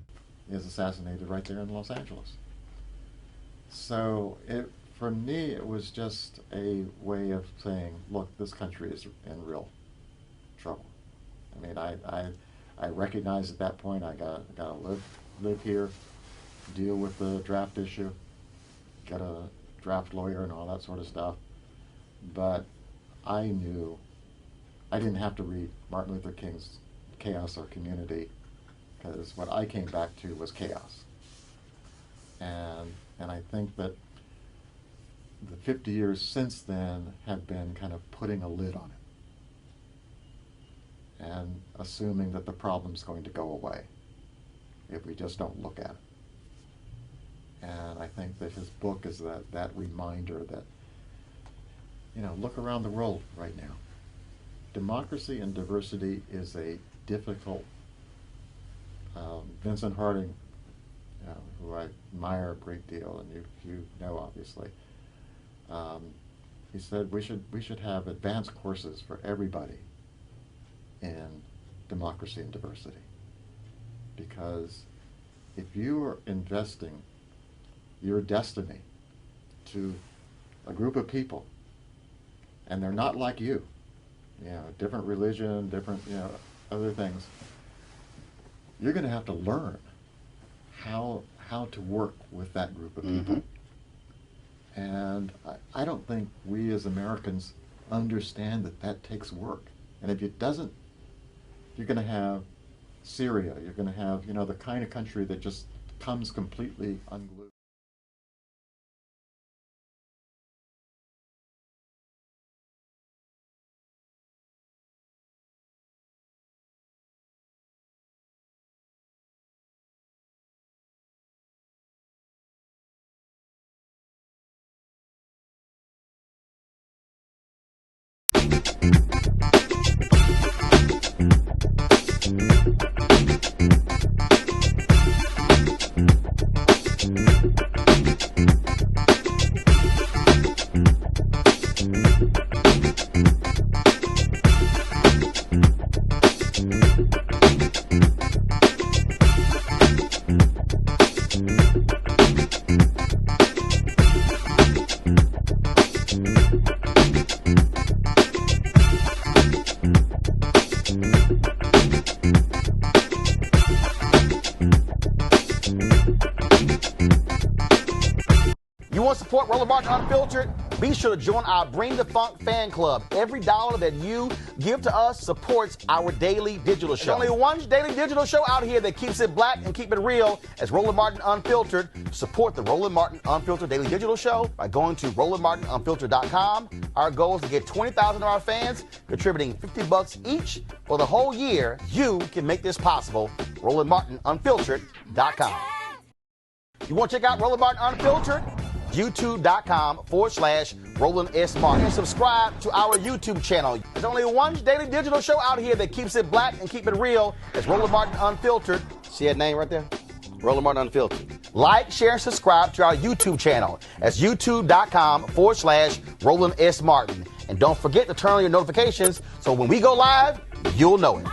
He was assassinated right there in Los Angeles. So for me, it was just a way of saying, look, this country is in real trouble. I mean, I recognized at that point I got to live here, deal with the draft issue, get a draft lawyer and all that sort of stuff. But I knew I didn't have to read Martin Luther King's Chaos or Community, because what I came back to was chaos. And I think that the 50 years since then have been kind of putting a lid on it and assuming that the problem's going to go away if we just don't look at it. And I think that his book is that reminder that, you know, look around the world right now. Democracy and diversity is a difficult. Vincent Harding, who I admire a great deal, and you know obviously, he said we should have advanced courses for everybody in democracy and diversity, because if you are investing your destiny to a group of people and they're not like you, different religion, different, other things, you're going to have to learn how to work with that group of people. And I don't think we as Americans understand that takes work. And if it doesn't, you're going to have Syria, you're going to have, the kind of country that just comes completely unglued. You want to support Roland Martin Unfiltered? Be sure to join our Bring the Funk fan club. Every dollar that you give to us supports our daily digital show. There's only one daily digital show out here that keeps it black and keep it real as Roland Martin Unfiltered. Support the Roland Martin Unfiltered daily digital show by going to RolandMartinUnfiltered.com. Our goal is to get 20,000 of our fans contributing $50 each for the whole year. You can make this possible. RolandMartinUnfiltered.com. You want to check out Roland Martin Unfiltered? YouTube.com/Roland S. Martin. And subscribe to our YouTube channel. There's only one daily digital show out here that keeps it black and keep it real. It's Roland Martin Unfiltered. See that name right there? Roland Martin Unfiltered. Like, share, and subscribe to our YouTube channel. That's YouTube.com/Roland S. Martin. And don't forget to turn on your notifications so when we go live, you'll know it.